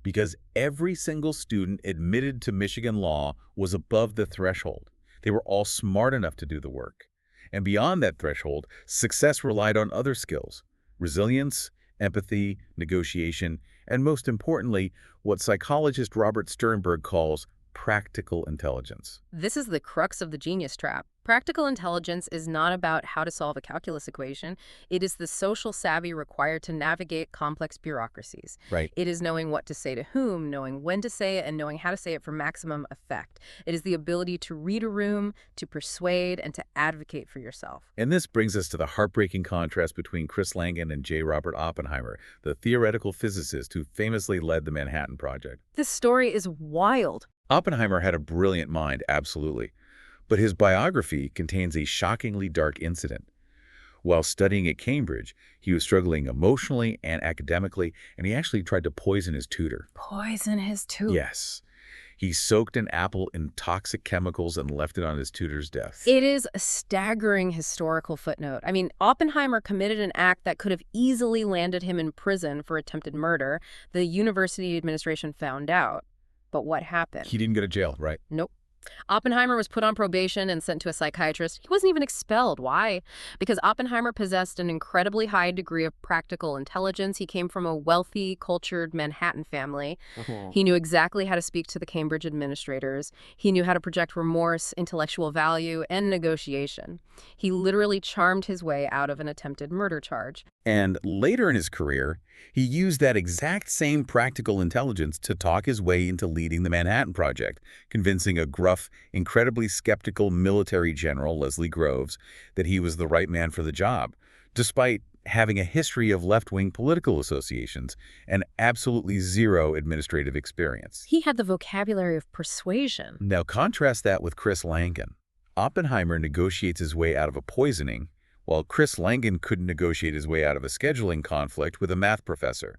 Speaker 1: Because every single student admitted to Michigan law was above the threshold. They were all smart enough to do the work. And beyond that threshold, success relied on other skills: resilience, empathy, negotiation, and most importantly, what psychologist Robert Sternberg calls practical intelligence.
Speaker 3: This is the crux of the genius trap. Practical intelligence is not about how to solve a calculus equation. It is the social savvy required to navigate complex bureaucracies.
Speaker 1: Right.
Speaker 3: It is knowing what to say to whom, knowing when to say it, and knowing how to say it for maximum effect. It is the ability to read a room, to persuade, and to advocate for yourself.
Speaker 1: And this brings us to the heartbreaking contrast between Chris Langan and J. Robert Oppenheimer, the theoretical physicist who famously led the Manhattan Project.
Speaker 3: This story is wild.
Speaker 1: Oppenheimer had a brilliant mind, absolutely. But his biography contains a shockingly dark incident. While studying at Cambridge, he was struggling emotionally and academically, and he actually tried to poison his tutor.
Speaker 3: Poison his tutor.
Speaker 1: Yes. He soaked an apple in toxic chemicals and left it on his tutor's desk.
Speaker 3: It is a staggering historical footnote. I mean, Oppenheimer committed an act that could have easily landed him in prison for attempted murder. The university administration found out. But what happened?
Speaker 1: He didn't go to jail, right?
Speaker 3: Nope. Oppenheimer was put on probation and sent to a psychiatrist. He wasn't even expelled. Why? Because Oppenheimer possessed an incredibly high degree of practical intelligence. He came from a wealthy, cultured Manhattan family. He knew exactly how to speak to the Cambridge administrators. He knew how to project remorse, intellectual value, and negotiation. He literally charmed his way out of an attempted murder charge.
Speaker 1: And later in his career, he used that exact same practical intelligence to talk his way into leading the Manhattan Project, convincing a gruff, incredibly skeptical military general, Leslie Groves, that he was the right man for the job, despite having a history of left-wing political associations and absolutely zero administrative experience.
Speaker 3: He had the vocabulary of persuasion.
Speaker 1: Now contrast that with Chris Langan. Oppenheimer negotiates his way out of a poisoning, while Chris Langan couldn't negotiate his way out of a scheduling conflict with a math professor.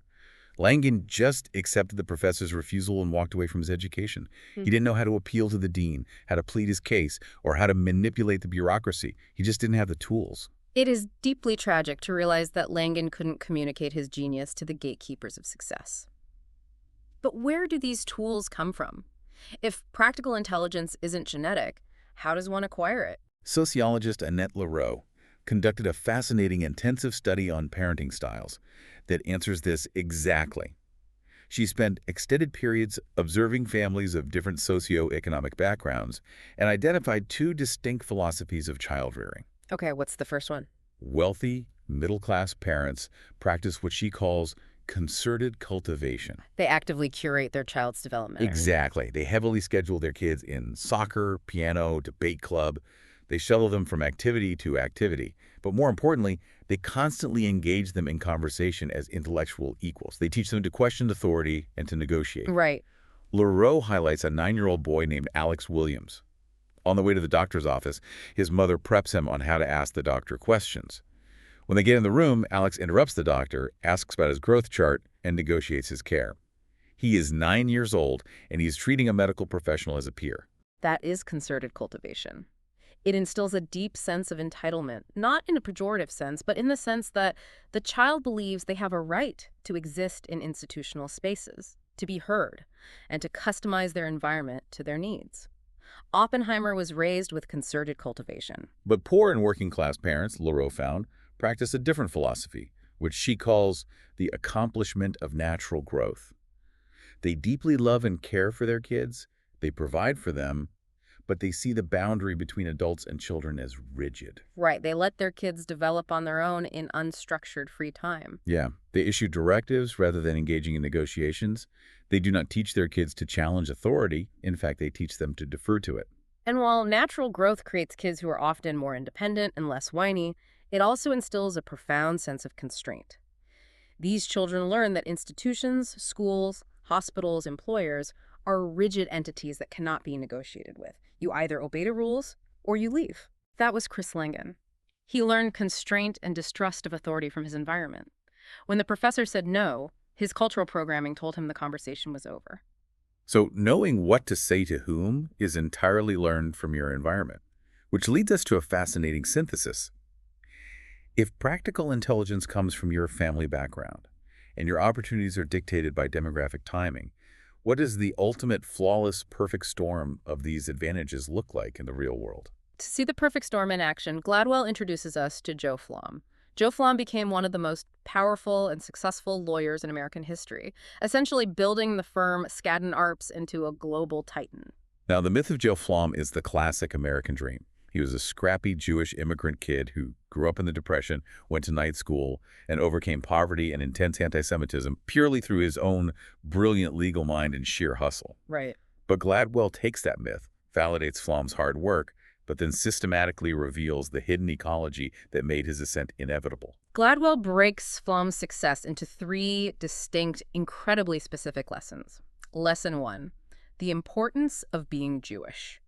Speaker 1: Langan just accepted the professor's refusal and walked away from his education. He didn't know how to appeal to the dean, how to plead his case, or how to manipulate the bureaucracy. He just didn't have the tools.
Speaker 3: It is deeply tragic to realize that Langan couldn't communicate his genius to the gatekeepers of success. But where do these tools come from? If practical intelligence isn't genetic, how does one acquire it?
Speaker 1: Sociologist Annette Leroux conducted a fascinating intensive study on parenting styles that answers this exactly. She spent extended periods observing families of different socioeconomic backgrounds and identified two distinct philosophies of child-rearing.
Speaker 3: Okay, what's the first one?
Speaker 1: Wealthy, middle-class parents practice what she calls concerted cultivation.
Speaker 3: They actively curate their child's development.
Speaker 1: Exactly. They heavily schedule their kids in soccer, piano, debate club. They shuttle them from activity to activity. But more importantly, they constantly engage them in conversation as intellectual equals. They teach them to question authority and to negotiate.
Speaker 3: Right.
Speaker 1: Leroux highlights a 9-year-old boy named Alex Williams. On the way to the doctor's office, his mother preps him on how to ask the doctor questions. When they get in the room, Alex interrupts the doctor, asks about his growth chart, and negotiates his care. He is 9 years old, and he is treating a medical professional as a peer.
Speaker 3: That is concerted cultivation. It instills a deep sense of entitlement, not in a pejorative sense, but in the sense that the child believes they have a right to exist in institutional spaces, to be heard, and to customize their environment to their needs. Oppenheimer was raised with concerted cultivation.
Speaker 1: But poor and working-class parents, Leroux found, practice a different philosophy, which she calls the accomplishment of natural growth. They deeply love and care for their kids, they provide for them, but they see the boundary between adults and children as rigid.
Speaker 3: Right, they let their kids develop on their own in unstructured free time.
Speaker 1: Yeah, they issue directives rather than engaging in negotiations. They do not teach their kids to challenge authority. In fact, they teach them to defer to it.
Speaker 3: And while natural growth creates kids who are often more independent and less whiny, it also instills a profound sense of constraint. These children learn that institutions, schools, hospitals, employers are rigid entities that cannot be negotiated with. You either obey the rules or you leave. That was Chris Langan. He learned constraint and distrust of authority from his environment. When the professor said no, his cultural programming told him the conversation was over.
Speaker 1: So knowing what to say to whom is entirely learned from your environment, which leads us to a fascinating synthesis. If practical intelligence comes from your family background and your opportunities are dictated by demographic timing, what does the ultimate flawless perfect storm of these advantages look like in the real world?
Speaker 3: To see the perfect storm in action, Gladwell introduces us to Joe Flom. Joe Flom became one of the most powerful and successful lawyers in American history, essentially building the firm Skadden Arps into a global titan.
Speaker 1: Now, the myth of Joe Flom is the classic American dream. He was a scrappy Jewish immigrant kid who grew up in the Depression, went to night school, and overcame poverty and intense anti-Semitism purely through his own brilliant legal mind and sheer hustle.
Speaker 3: Right.
Speaker 1: But Gladwell takes that myth, validates Flom's hard work, but then systematically reveals the hidden ecology that made his ascent inevitable.
Speaker 3: Gladwell breaks Flom's success into 3 distinct, incredibly specific lessons. Lesson 1, the importance of being Jewish.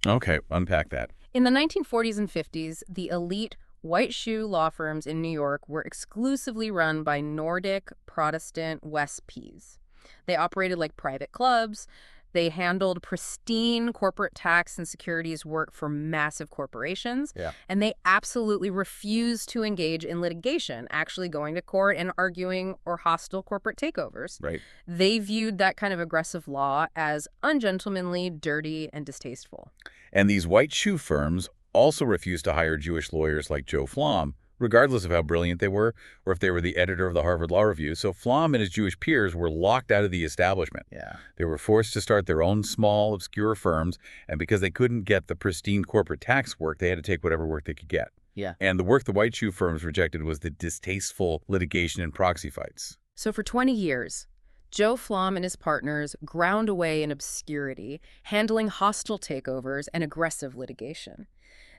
Speaker 1: Okay, unpack that.
Speaker 3: In the 1940s and 50s, the elite white shoe law firms in New York were exclusively run by Nordic Protestant West Ps. They operated like private clubs. They handled pristine corporate tax and securities work for massive corporations.
Speaker 1: Yeah.
Speaker 3: And they absolutely refused to engage in litigation, actually going to court and arguing or hostile corporate takeovers.
Speaker 1: Right.
Speaker 3: They viewed that kind of aggressive law as ungentlemanly, dirty, and distasteful.
Speaker 1: And these white shoe firms also refused to hire Jewish lawyers like Joe Flom, regardless of how brilliant they were or if they were the editor of the Harvard Law Review. So Flom and his Jewish peers were locked out of the establishment.
Speaker 2: Yeah.
Speaker 1: They were forced to start their own small, obscure firms, and because they couldn't get the pristine corporate tax work, they had to take whatever work they could get.
Speaker 2: Yeah.
Speaker 1: And the work the white shoe firms rejected was the distasteful litigation and proxy fights.
Speaker 3: So for 20 years, Joe Flom and his partners ground away in obscurity, handling hostile takeovers and aggressive litigation.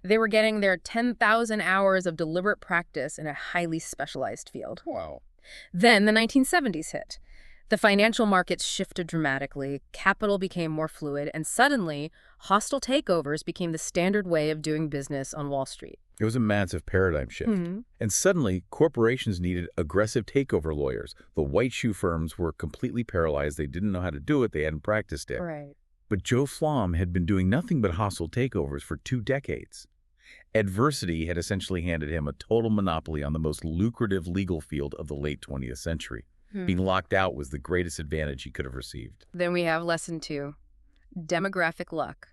Speaker 3: They were getting their 10,000 hours of deliberate practice in a highly specialized field.
Speaker 2: Wow.
Speaker 3: Then the 1970s hit. The financial markets shifted dramatically, capital became more fluid, and suddenly, hostile takeovers became the standard way of doing business on Wall Street.
Speaker 1: It was a massive paradigm shift. And suddenly, corporations needed aggressive takeover lawyers. The white shoe firms were completely paralyzed. They didn't know how to do it. They hadn't practiced it.
Speaker 3: Right.
Speaker 1: But Joe Flom had been doing nothing but hostile takeovers for 2 decades. Adversity had essentially handed him a total monopoly on the most lucrative legal field of the late 20th century. Being locked out was the greatest advantage he could have received.
Speaker 3: Then we have lesson 2, demographic luck.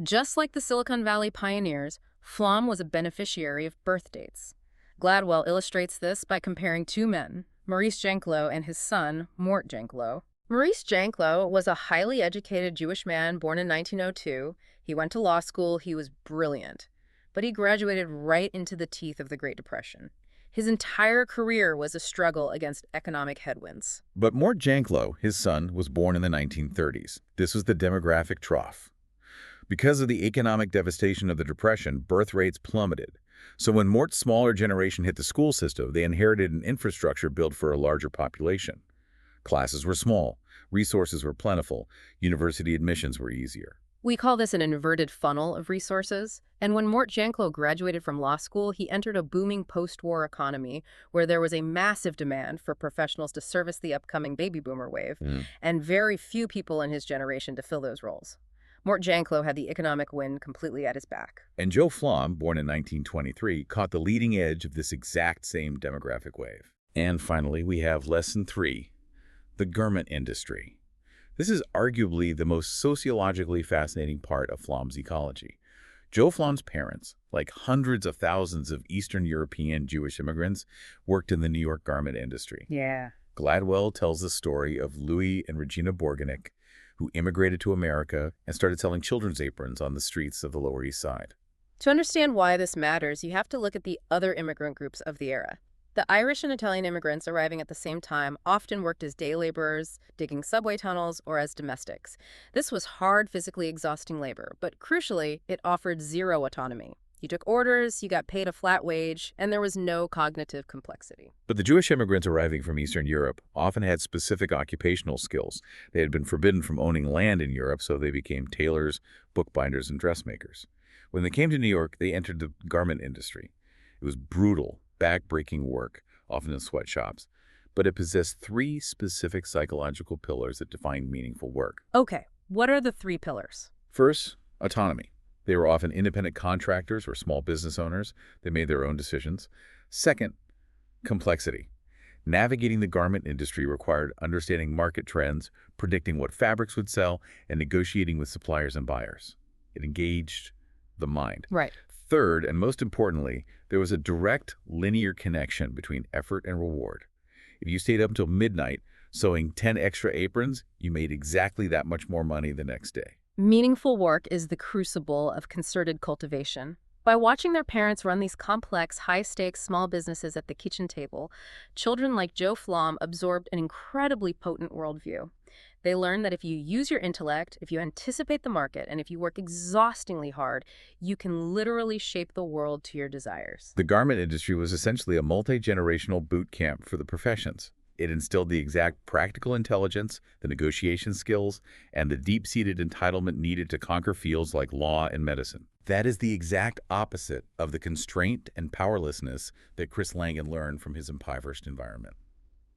Speaker 3: Just like the Silicon Valley pioneers, Flom was a beneficiary of birth dates. Gladwell illustrates this by comparing 2 men, Maurice Janklow and his son, Mort Janklow. Maurice Janklow was a highly educated Jewish man born in 1902. He went to law school. He was brilliant. But he graduated right into the teeth of the Great Depression. His entire career was a struggle against economic headwinds.
Speaker 1: But Mort Janklow, his son, was born in the 1930s. This was the demographic trough. Because of the economic devastation of the Depression, birth rates plummeted. So when Mort's smaller generation hit the school system, they inherited an infrastructure built for a larger population. Classes were small, resources were plentiful, university admissions were easier.
Speaker 3: We call this an inverted funnel of resources. And when Mort Janklow graduated from law school, he entered a booming post-war economy where there was a massive demand for professionals to service the upcoming baby boomer wave, and very few people in his generation to fill those roles. Mort Janklow had the economic wind completely at his back.
Speaker 1: And Joe Flom, born in 1923, caught the leading edge of this exact same demographic wave. And finally, we have lesson 3, the garment industry. This is arguably the most sociologically fascinating part of Flom's ecology. Joe Flom's parents, like hundreds of thousands of Eastern European Jewish immigrants, worked in the New York garment industry.
Speaker 3: Yeah.
Speaker 1: Gladwell tells the story of Louis and Regina Borganek, who immigrated to America and started selling children's aprons on the streets of the Lower East Side.
Speaker 3: To understand why this matters, you have to look at the other immigrant groups of the era. The Irish and Italian immigrants arriving at the same time often worked as day laborers, digging subway tunnels, or as domestics. This was hard, physically exhausting labor, but crucially, it offered zero autonomy. You took orders, you got paid a flat wage, and there was no cognitive complexity.
Speaker 1: But the Jewish immigrants arriving from Eastern Europe often had specific occupational skills. They had been forbidden from owning land in Europe, so they became tailors, bookbinders, and dressmakers. When they came to New York, they entered the garment industry. It was brutal, back-breaking work, often in sweatshops, but it possessed 3 specific psychological pillars that defined meaningful work.
Speaker 3: Okay, what are the 3 pillars?
Speaker 1: First, autonomy. They were often independent contractors or small business owners. They made their own decisions. Second, complexity. Navigating the garment industry required understanding market trends, predicting what fabrics would sell, and negotiating with suppliers and buyers. It engaged the mind.
Speaker 3: Right.
Speaker 1: Third, and most importantly, there was a direct, linear connection between effort and reward. If you stayed up until midnight sewing 10 extra aprons, you made exactly that much more money the next day.
Speaker 3: Meaningful work is the crucible of concerted cultivation. By watching their parents run these complex, high-stakes small businesses at the kitchen table, children like Joe Flom absorbed an incredibly potent worldview. They learned that if you use your intellect, if you anticipate the market, and if you work exhaustingly hard, you can literally shape the world to your desires.
Speaker 1: The garment industry was essentially a multi-generational boot camp for the professions. It instilled the exact practical intelligence, the negotiation skills, and the deep-seated entitlement needed to conquer fields like law and medicine. That is the exact opposite of the constraint and powerlessness that Chris Langan learned from his impoverished environment.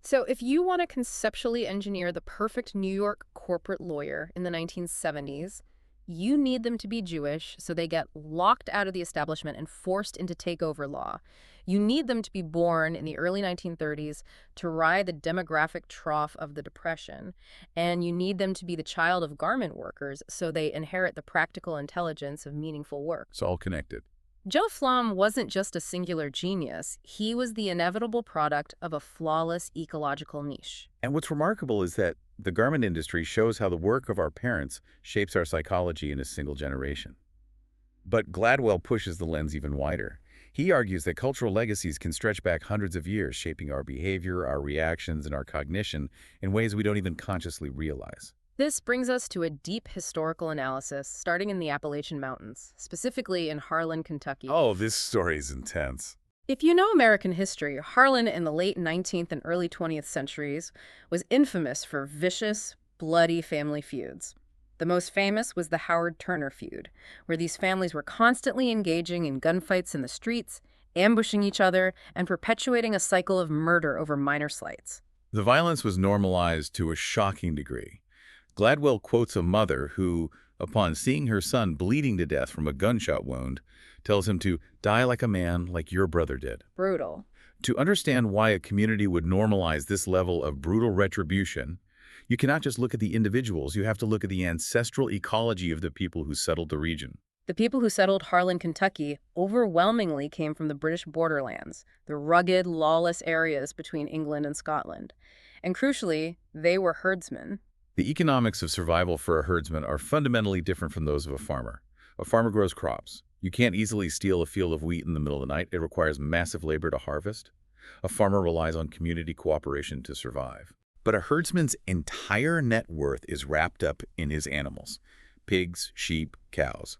Speaker 3: So if you want to conceptually engineer the perfect New York corporate lawyer in the 1970s, you need them to be Jewish so they get locked out of the establishment and forced into takeover law. You need them to be born in the early 1930s to ride the demographic trough of the Depression. And you need them to be the child of garment workers so they inherit the practical intelligence of meaningful work.
Speaker 1: It's all connected.
Speaker 3: Joe Flom wasn't just a singular genius. He was the inevitable product of a flawless ecological niche.
Speaker 1: And what's remarkable is that the garment industry shows how the work of our parents shapes our psychology in a single generation. But Gladwell pushes the lens even wider. He argues that cultural legacies can stretch back hundreds of years, shaping our behavior, our reactions, and our cognition in ways we don't even consciously realize.
Speaker 3: This brings us to a deep historical analysis, starting in the Appalachian Mountains, specifically in Harlan, Kentucky.
Speaker 1: Oh, this story is intense.
Speaker 3: If you know American history, Harlan in the late 19th and early 20th centuries was infamous for vicious, bloody family feuds. The most famous was the Howard Turner feud, where these families were constantly engaging in gunfights in the streets, ambushing each other, and perpetuating a cycle of murder over minor slights.
Speaker 1: The violence was normalized to a shocking degree. Gladwell quotes a mother who, upon seeing her son bleeding to death from a gunshot wound, tells him to die like a man, like your brother did.
Speaker 3: Brutal.
Speaker 1: To understand why a community would normalize this level of brutal retribution, you cannot just look at the individuals, you have to look at the ancestral ecology of the people who settled the region.
Speaker 3: The people who settled Harlan, Kentucky, overwhelmingly came from the British borderlands, the rugged, lawless areas between England and Scotland. And crucially, they were herdsmen.
Speaker 1: The economics of survival for a herdsman are fundamentally different from those of a farmer. A farmer grows crops. You can't easily steal a field of wheat in the middle of the night. It requires massive labor to harvest. A farmer relies on community cooperation to survive. But a herdsman's entire net worth is wrapped up in his animals: pigs, sheep, cows.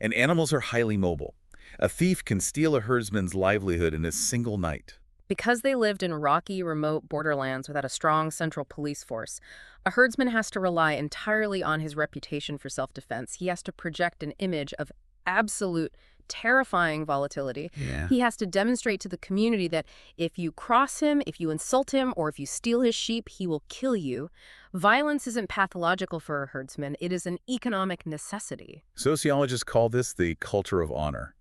Speaker 1: And animals are highly mobile. A thief can steal a herdsman's livelihood in a single night.
Speaker 3: Because they lived in rocky, remote borderlands without a strong central police force, a herdsman has to rely entirely on his reputation for self-defense. He has to project an image of absolute, terrifying volatility.
Speaker 1: Yeah.
Speaker 3: He has to demonstrate to the community that if you cross him, if you insult him, or if you steal his sheep, he will kill you. Violence isn't pathological for a herdsman. It is an economic necessity.
Speaker 1: Sociologists call this the culture of honor.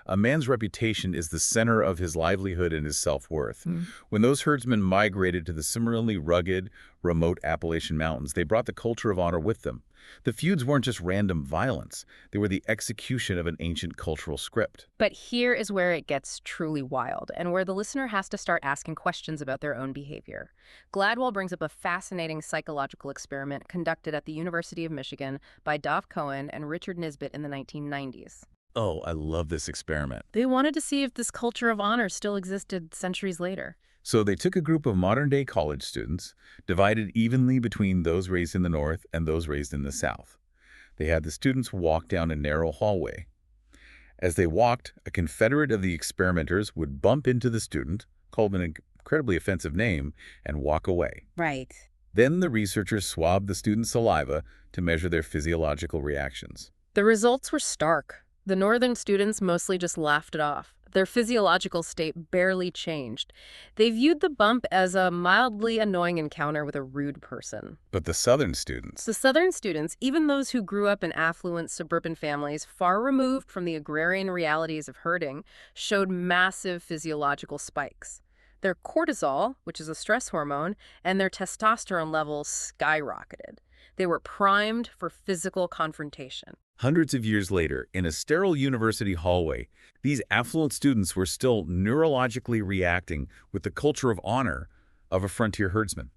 Speaker 1: A man's reputation is the center of his livelihood and his self-worth. When those herdsmen migrated to the similarly rugged, remote Appalachian Mountains, they brought the culture of honor with them. The feuds weren't just random violence. They were the execution of an ancient cultural script.
Speaker 3: But here is where it gets truly wild, and where the listener has to start asking questions about their own behavior. Gladwell brings up a fascinating psychological experiment conducted at the University of Michigan by Dov Cohen and Richard Nisbett in the 1990s.
Speaker 1: Oh, I love this experiment.
Speaker 3: They wanted to see if this culture of honor still existed centuries later.
Speaker 1: So they took a group of modern-day college students, divided evenly between those raised in the North and those raised in the South. They had the students walk down a narrow hallway. As they walked, a confederate of the experimenters would bump into the student, call him an incredibly offensive name, and walk away.
Speaker 3: Right.
Speaker 1: Then the researchers swabbed the student's saliva to measure their physiological reactions.
Speaker 3: The results were stark. The northern students mostly just laughed it off. Their physiological state barely changed. They viewed the bump as a mildly annoying encounter with a rude person.
Speaker 1: But the southern students,
Speaker 3: The southern students, even those who grew up in affluent suburban families far removed from the agrarian realities of herding, showed massive physiological spikes. Their cortisol, which is a stress hormone, and their testosterone levels skyrocketed. They were primed for physical confrontation.
Speaker 1: hundreds of years later, in a sterile university hallway, these affluent students were still neurologically reacting with the culture of honor of a frontier herdsman.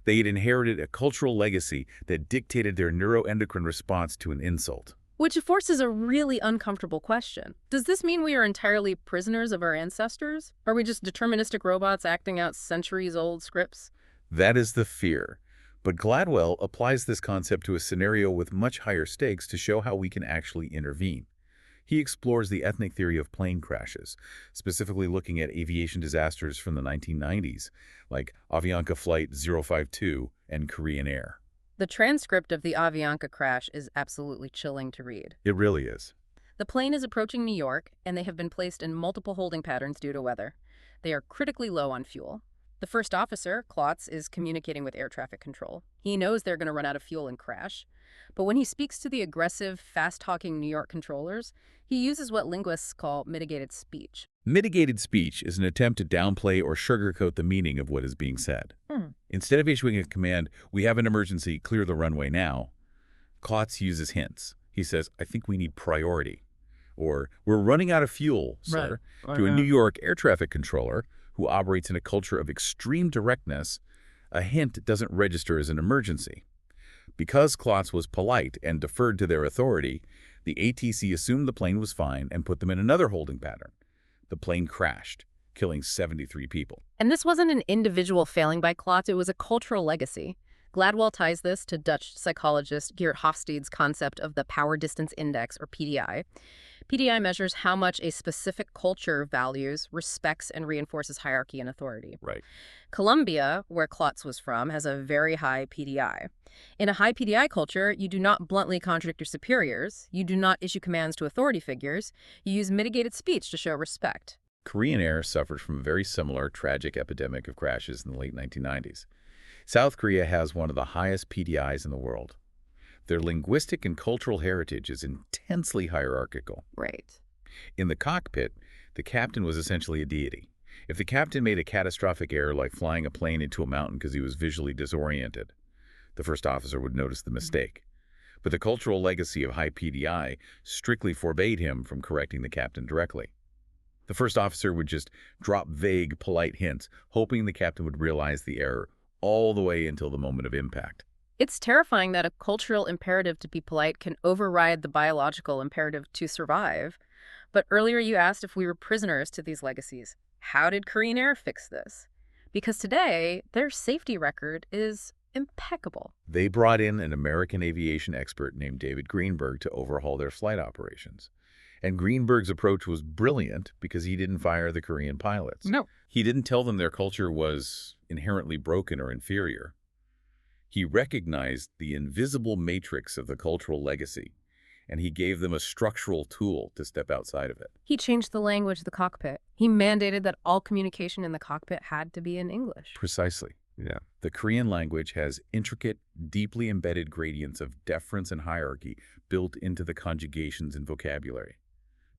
Speaker 1: They had inherited a cultural legacy that dictated their neuroendocrine response to an insult.
Speaker 3: Which forces a really uncomfortable question. Does this mean we are entirely prisoners of our ancestors? Are we just deterministic robots acting out centuries-old scripts?
Speaker 1: That is the fear. But Gladwell applies this concept to a scenario with much higher stakes to show how we can actually intervene. He explores the ethnic theory of plane crashes, specifically looking at aviation disasters from the 1990s, like Avianca Flight 052 and Korean Air.
Speaker 3: The transcript of the Avianca crash is absolutely chilling to read.
Speaker 1: It really is.
Speaker 3: The plane is approaching New York, and they have been placed in multiple holding patterns due to weather. They are critically low on fuel. The first officer, Klotz, is communicating with air traffic control. He knows they're going to run out of fuel and crash. But when he speaks to the aggressive, fast-talking New York controllers, he uses what linguists call mitigated speech.
Speaker 1: Mitigated speech is an attempt to downplay or sugarcoat the meaning of what is being said. Instead of issuing a command, "We have an emergency, clear the runway now," Klotz uses hints. He says, "I think we need priority," or "We're running out of fuel, sir." To a New York air traffic controller who operates in a culture of extreme directness, a hint doesn't register as an emergency. Because Klotz was polite and deferred to their authority, the ATC assumed the plane was fine and put them in another holding pattern. The plane crashed, killing 73 people.
Speaker 3: And this wasn't an individual failing by Klotz, it was a cultural legacy. Gladwell ties this to Dutch psychologist Geert Hofstede's concept of the Power Distance Index, or PDI. PDI measures how much a specific culture values, respects, and reinforces hierarchy and authority.
Speaker 1: Right.
Speaker 3: Colombia, where Klotz was from, has a very high PDI. In a high PDI culture, you do not bluntly contradict your superiors, you do not issue commands to authority figures, you use mitigated speech to show respect.
Speaker 1: Korean Air suffered from a very similar tragic epidemic of crashes in the late 1990s. South Korea has one of the highest PDIs in the world. Their linguistic and cultural heritage is intensely hierarchical.
Speaker 3: Right.
Speaker 1: In the cockpit, the captain was essentially a deity. If the captain made a catastrophic error like flying a plane into a mountain because he was visually disoriented, the first officer would notice the mistake. But the cultural legacy of high PDI strictly forbade him from correcting the captain directly. The first officer would just drop vague, polite hints, hoping the captain would realize the error all the way until the moment of impact.
Speaker 3: It's terrifying that a cultural imperative to be polite can override the biological imperative to survive. But earlier you asked if we were prisoners to these legacies. How did Korean Air fix this? Because today, their safety record is impeccable.
Speaker 1: They brought in an American aviation expert named David Greenberg to overhaul their flight operations. And Greenberg's approach was brilliant because he didn't fire the Korean pilots.
Speaker 3: No.
Speaker 1: He didn't tell them their culture was inherently broken or inferior. He recognized the invisible matrix of the cultural legacy, and he gave them a structural tool to step outside of it.
Speaker 3: He changed the language of the cockpit. He mandated that all communication in the cockpit had to be in English.
Speaker 1: Precisely. Yeah. The Korean language has intricate, deeply embedded gradients of deference and hierarchy built into the conjugations and vocabulary.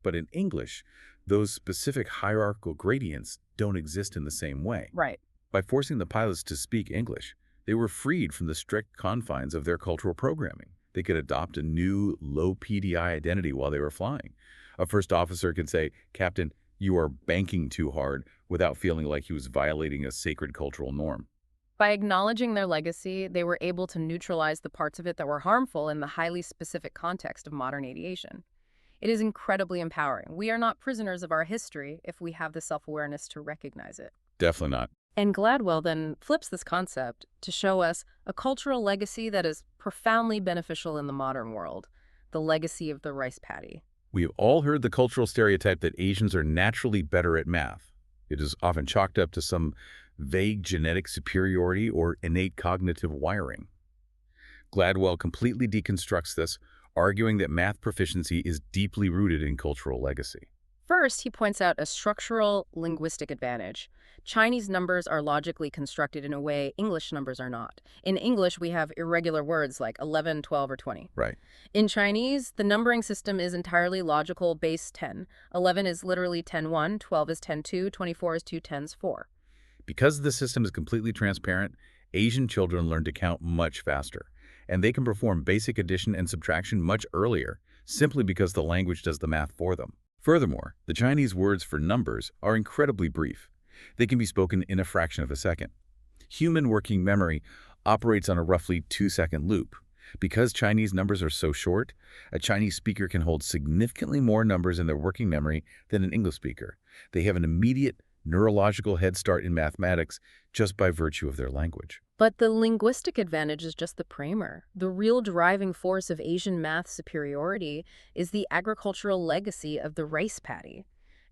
Speaker 1: But in English, those specific hierarchical gradients don't exist in the same way.
Speaker 3: Right.
Speaker 1: By forcing the pilots to speak English, they were freed from the strict confines of their cultural programming. They could adopt a new, low PDI identity while they were flying. A first officer could say, "Captain, you are banking too hard," without feeling like he was violating a sacred cultural norm.
Speaker 3: By acknowledging their legacy, they were able to neutralize the parts of it that were harmful in the highly specific context of modern aviation. It is incredibly empowering. We are not prisoners of our history if we have the self-awareness to recognize it.
Speaker 1: Definitely not.
Speaker 3: And Gladwell then flips this concept to show us a cultural legacy that is profoundly beneficial in the modern world, the legacy of the rice paddy.
Speaker 1: We've all heard the cultural stereotype that Asians are naturally better at math. It is often chalked up to some vague genetic superiority or innate cognitive wiring. Gladwell completely deconstructs this, arguing that math proficiency is deeply rooted in cultural legacy.
Speaker 3: First, he points out a structural linguistic advantage. Chinese numbers are logically constructed in a way English numbers are not. In English, we have irregular words like 11, 12, or 20.
Speaker 1: Right.
Speaker 3: In Chinese, the numbering system is entirely logical base 10. 11 is literally 10-1, 12 is 10-2, 24 is 2 tens 4.
Speaker 1: Because the system is completely transparent, Asian children learn to count much faster, and they can perform basic addition and subtraction much earlier, simply because the language does the math for them. Furthermore, the Chinese words for numbers are incredibly brief. They can be spoken in a fraction of a second. Human working memory operates on a roughly 2-second loop. Because Chinese numbers are so short, a Chinese speaker can hold significantly more numbers in their working memory than an English speaker. They have an immediate neurological head start in mathematics just by virtue of their language.
Speaker 3: But the linguistic advantage is just the primer. The real driving force of Asian math superiority is the agricultural legacy of the rice paddy.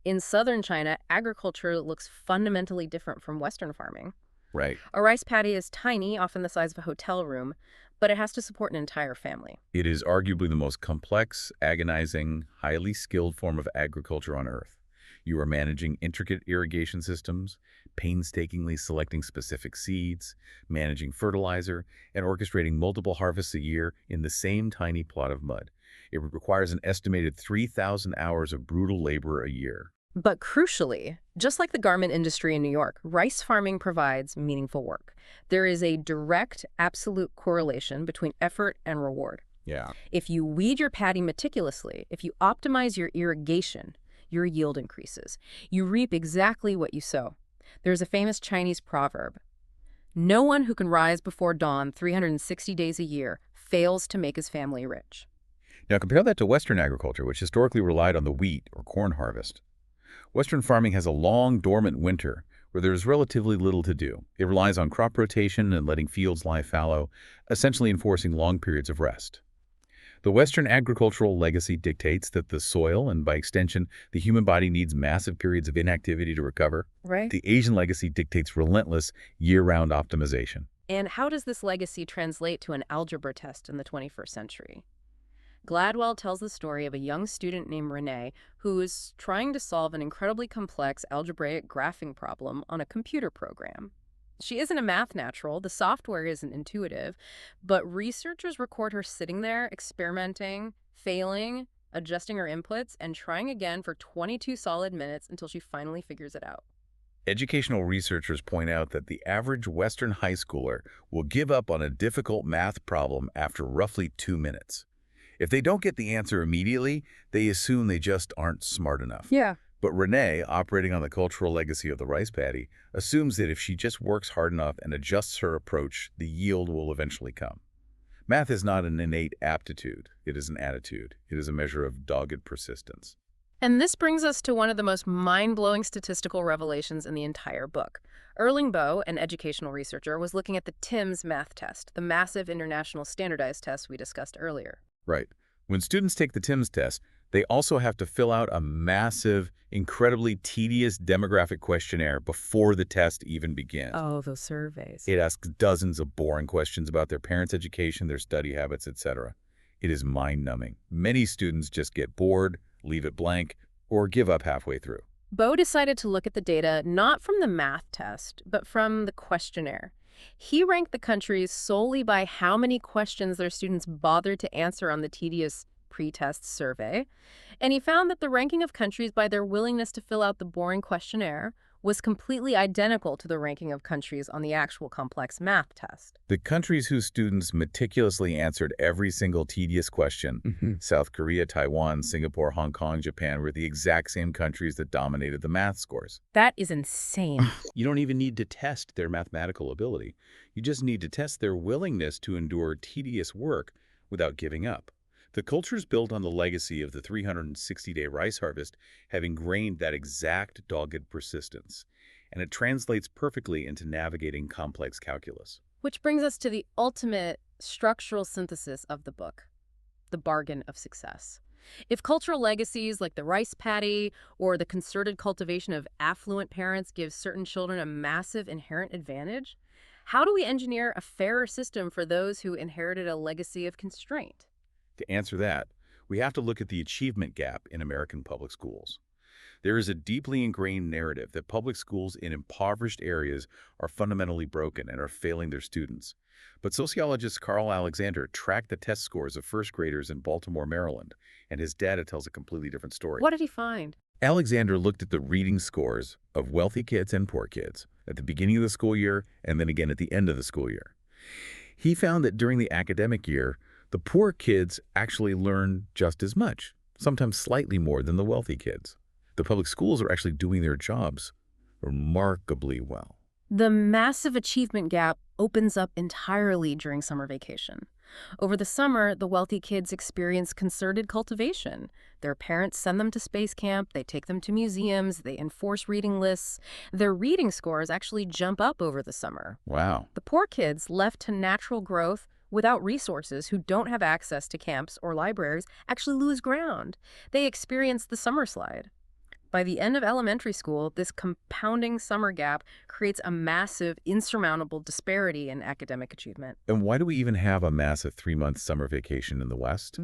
Speaker 3: In southern China, agriculture looks fundamentally different from Western farming.
Speaker 1: Right.
Speaker 3: A rice paddy is tiny, often the size of a hotel room, but it has to support an entire family.
Speaker 1: It is arguably the most complex, agonizing, highly skilled form of agriculture on Earth. You are managing intricate irrigation systems, painstakingly selecting specific seeds, managing fertilizer, and orchestrating multiple harvests a year in the same tiny plot of mud. It requires an estimated 3,000 hours of brutal labor a year.
Speaker 3: But crucially, just like the garment industry in New York, rice farming provides meaningful work. There is a direct, absolute correlation between effort and reward.
Speaker 1: Yeah.
Speaker 3: If you weed your paddy meticulously, if you optimize your irrigation, your yield increases. You reap exactly what you sow. There's a famous Chinese proverb: "No one who can rise before dawn 360 days a year fails to make his family rich."
Speaker 1: Now compare that to Western agriculture, which historically relied on the wheat or corn harvest. Western farming has a long, dormant winter where there's relatively little to do. It relies on crop rotation and letting fields lie fallow, essentially enforcing long periods of rest. The Western agricultural legacy dictates that the soil, and by extension, the human body, needs massive periods of inactivity to recover.
Speaker 3: Right.
Speaker 1: The Asian legacy dictates relentless, year-round optimization.
Speaker 3: And how does this legacy translate to an algebra test in the 21st century? Gladwell tells the story of a young student named Renee who is trying to solve an incredibly complex algebraic graphing problem on a computer program. She isn't a math natural, the software isn't intuitive, but researchers record her sitting there, experimenting, failing, adjusting her inputs, and trying again for 22 solid minutes until she finally figures it out.
Speaker 1: Educational researchers point out that the average Western high schooler will give up on a difficult math problem after roughly 2 minutes. If they don't get the answer immediately, they assume they just aren't smart enough.
Speaker 3: Yeah.
Speaker 1: But Renee, operating on the cultural legacy of the rice paddy, assumes that if she just works hard enough and adjusts her approach, the yield will eventually come. Math is not an innate aptitude. It is an attitude. It is a measure of dogged persistence.
Speaker 3: And this brings us to one of the most mind-blowing statistical revelations in the entire book. Erling Boe, an educational researcher, was looking at the TIMSS math test, the massive international standardized test we discussed earlier.
Speaker 1: Right. When students take the TIMSS test, they also have to fill out a massive, incredibly tedious demographic questionnaire before the test even begins.
Speaker 3: Oh, those surveys.
Speaker 1: It asks dozens of boring questions about their parents' education, their study habits, etc. It is mind-numbing. Many students just get bored, leave it blank, or give up halfway through.
Speaker 3: Boe decided to look at the data not from the math test, but from the questionnaire. He ranked the countries solely by how many questions their students bothered to answer on the tedious pre-test survey, and he found that the ranking of countries by their willingness to fill out the boring questionnaire was completely identical to the ranking of countries on the actual complex math test.
Speaker 1: The countries whose students meticulously answered every single tedious question, South Korea, Taiwan, Singapore, Hong Kong, Japan, were the exact same countries that dominated the math scores.
Speaker 3: That is insane.
Speaker 1: You don't even need to test their mathematical ability. You just need to test their willingness to endure tedious work without giving up. The cultures built on the legacy of the 360-day rice harvest have ingrained that exact dogged persistence, and it translates perfectly into navigating complex calculus.
Speaker 3: Which brings us to the ultimate structural synthesis of the book, the bargain of success. If cultural legacies like the rice paddy or the concerted cultivation of affluent parents give certain children a massive inherent advantage, how do we engineer a fairer system for those who inherited a legacy of constraint?
Speaker 1: To answer that, we have to look at the achievement gap in American public schools. There is a deeply ingrained narrative that public schools in impoverished areas are fundamentally broken and are failing their students. But sociologist Carl Alexander tracked the test scores of first graders in Baltimore, Maryland, and his data tells a completely different story.
Speaker 3: What did he find?
Speaker 1: Alexander looked at the reading scores of wealthy kids and poor kids at the beginning of the school year and then again at the end of the school year. He found that during the academic year, the poor kids actually learn just as much, sometimes slightly more than the wealthy kids. The public schools are actually doing their jobs remarkably well.
Speaker 3: The massive achievement gap opens up entirely during summer vacation. Over the summer, the wealthy kids experience concerted cultivation. Their parents send them to space camp, they take them to museums, they enforce reading lists. Their reading scores actually jump up over the summer.
Speaker 1: Wow.
Speaker 3: The poor kids, left to natural growth without resources, who don't have access to camps or libraries, actually lose ground. They experience the summer slide. By the end of elementary school, this compounding summer gap creates a massive, insurmountable disparity in academic achievement.
Speaker 1: And why do we even have a massive 3-month summer vacation in the West?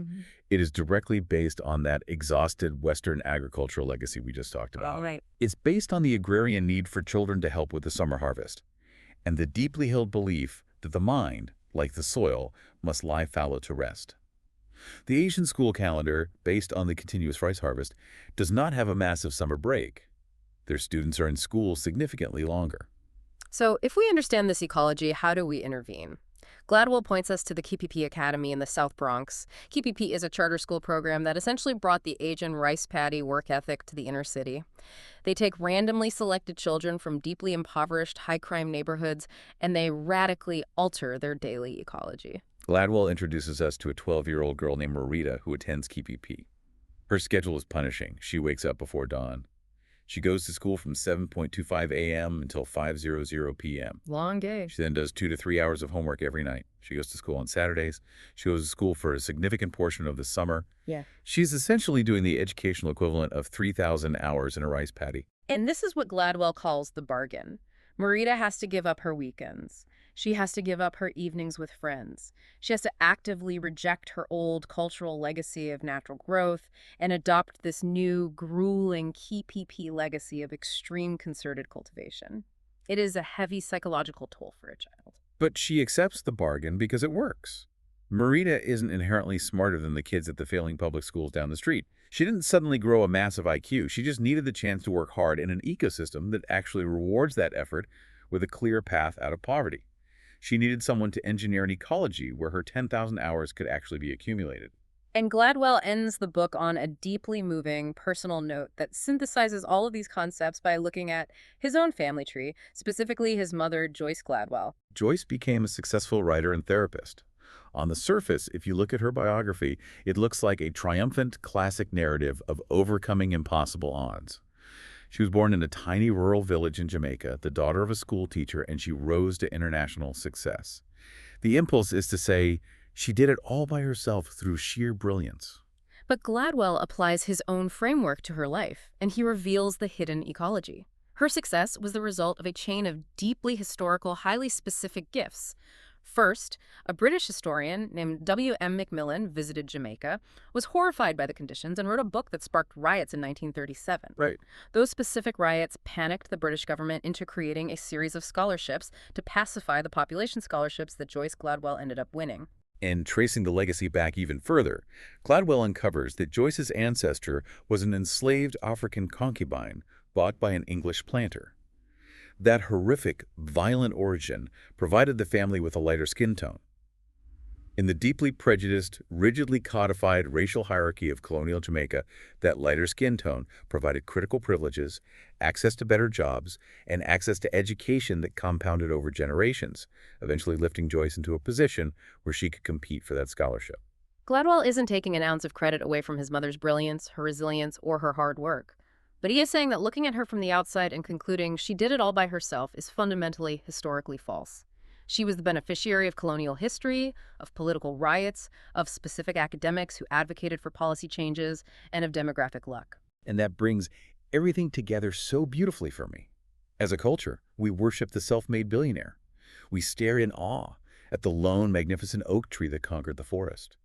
Speaker 1: It is directly based on that exhausted Western agricultural legacy we just talked about.
Speaker 3: All right.
Speaker 1: It's based on the agrarian need for children to help with the summer harvest, and the deeply held belief that the mind, like the soil, must lie fallow to rest. The Asian school calendar, based on the continuous rice harvest, does not have a massive summer break. Their students are in school significantly longer.
Speaker 3: So if we understand this ecology, how do we intervene? Gladwell points us to the KPP Academy in the South Bronx. KPP is a charter school program that essentially brought the Asian rice paddy work ethic to the inner city. They take randomly selected children from deeply impoverished, high-crime neighborhoods, and they radically alter their daily ecology.
Speaker 1: Gladwell introduces us to a 12-year-old girl named Marita who attends KPP. Her schedule is punishing. She wakes up before dawn. She goes to school from 7:25 a.m. until 5:00 p.m.
Speaker 3: Long day.
Speaker 1: She then does 2 to 3 hours of homework every night. She goes to school on Saturdays. She goes to school for a significant portion of the summer.
Speaker 3: Yeah.
Speaker 1: She's essentially doing the educational equivalent of 3,000 hours in a rice paddy.
Speaker 3: And this is what Gladwell calls the bargain. Marita has to give up her weekends. She has to give up her evenings with friends. She has to actively reject her old cultural legacy of natural growth and adopt this new, grueling KPP legacy of extreme concerted cultivation. It is a heavy psychological toll for a child.
Speaker 1: But she accepts the bargain because it works. Marita isn't inherently smarter than the kids at the failing public schools down the street. She didn't suddenly grow a massive IQ. She just needed the chance to work hard in an ecosystem that actually rewards that effort with a clear path out of poverty. She needed someone to engineer an ecology where her 10,000 hours could actually be accumulated.
Speaker 3: And Gladwell ends the book on a deeply moving personal note that synthesizes all of these concepts by looking at his own family tree, specifically his mother, Joyce Gladwell.
Speaker 1: Joyce became a successful writer and therapist. On the surface, if you look at her biography, it looks like a triumphant classic narrative of overcoming impossible odds. She was born in a tiny rural village in Jamaica, the daughter of a school teacher, and she rose to international success. The impulse is to say she did it all by herself through sheer brilliance.
Speaker 3: But Gladwell applies his own framework to her life, and he reveals the hidden ecology. Her success was the result of a chain of deeply historical, highly specific gifts. First, a British historian named W. M. Macmillan visited Jamaica, was horrified by the conditions, and wrote a book that sparked riots in 1937.
Speaker 1: Right.
Speaker 3: Those specific riots panicked the British government into creating a series of scholarships to pacify the population scholarships that Joyce Gladwell ended up winning.
Speaker 1: And tracing the legacy back even further, Gladwell uncovers that Joyce's ancestor was an enslaved African concubine bought by an English planter. That horrific, violent origin provided the family with a lighter skin tone. In the deeply prejudiced, rigidly codified racial hierarchy of colonial Jamaica, that lighter skin tone provided critical privileges, access to better jobs, and access to education that compounded over generations, eventually lifting Joyce into a position where she could compete for that scholarship.
Speaker 3: Gladwell isn't taking an ounce of credit away from his mother's brilliance, her resilience, or her hard work. But he is saying that looking at her from the outside and concluding she did it all by herself is fundamentally historically false. She was the beneficiary of colonial history, of political riots, of specific academics who advocated for policy changes, and of demographic luck.
Speaker 1: And that brings everything together so beautifully for me. As a culture, we worship the self-made billionaire. We stare in awe at the lone, magnificent oak tree that conquered the forest.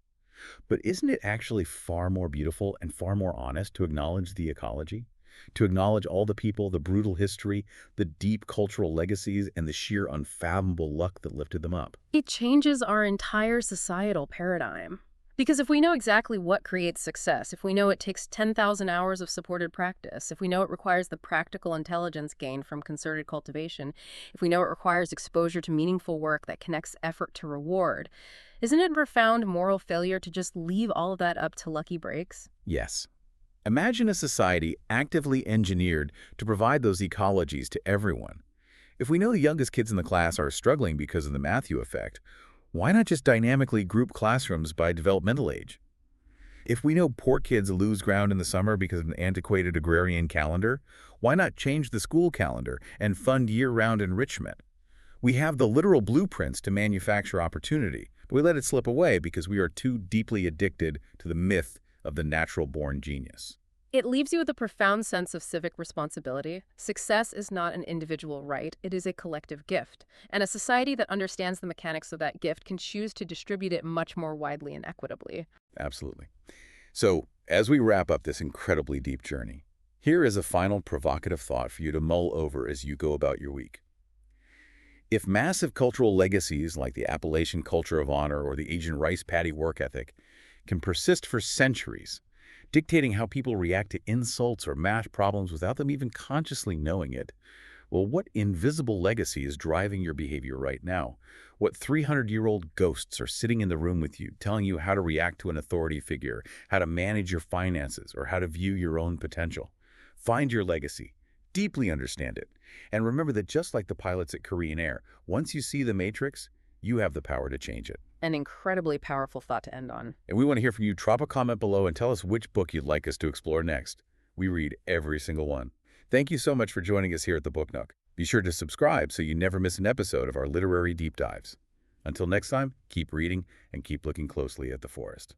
Speaker 1: But isn't it actually far more beautiful and far more honest to acknowledge the ecology? To acknowledge all the people, the brutal history, the deep cultural legacies, and the sheer unfathomable luck that lifted them up?
Speaker 3: It changes our entire societal paradigm. Because if we know exactly what creates success, if we know it takes 10,000 hours of supported practice, if we know it requires the practical intelligence gained from concerted cultivation, if we know it requires exposure to meaningful work that connects effort to reward, isn't it a profound moral failure to just leave all of that up to lucky breaks?
Speaker 1: Yes. Imagine a society actively engineered to provide those ecologies to everyone. If we know the youngest kids in the class are struggling because of the Matthew effect, why not just dynamically group classrooms by developmental age? If we know poor kids lose ground in the summer because of an antiquated agrarian calendar, why not change the school calendar and fund year-round enrichment? We have the literal blueprints to manufacture opportunity, but we let it slip away because we are too deeply addicted to the myth of the natural-born genius.
Speaker 3: It leaves you with a profound sense of civic responsibility. Success is not an individual right, it is a collective gift. And a society that understands the mechanics of that gift can choose to distribute it much more widely and equitably.
Speaker 1: Absolutely. So, as we wrap up this incredibly deep journey, here is a final provocative thought for you to mull over as you go about your week. If massive cultural legacies like the Appalachian culture of honor or the Asian rice paddy work ethic can persist for centuries, dictating how people react to insults or math problems without them even consciously knowing it, well, what invisible legacy is driving your behavior right now? What 300-year-old ghosts are sitting in the room with you, telling you how to react to an authority figure, how to manage your finances, or how to view your own potential? Find your legacy. Deeply understand it. And remember that just like the pilots at Korean Air, once you see the matrix, you have the power to change it.
Speaker 3: An incredibly powerful thought to end on.
Speaker 1: And we want to hear from you. Drop a comment below and tell us which book you'd like us to explore next. We read every single one. Thank you so much for joining us here at the Book Nook. Be sure to subscribe so you never miss an episode of our literary deep dives. Until next time, keep reading and keep looking closely at the forest.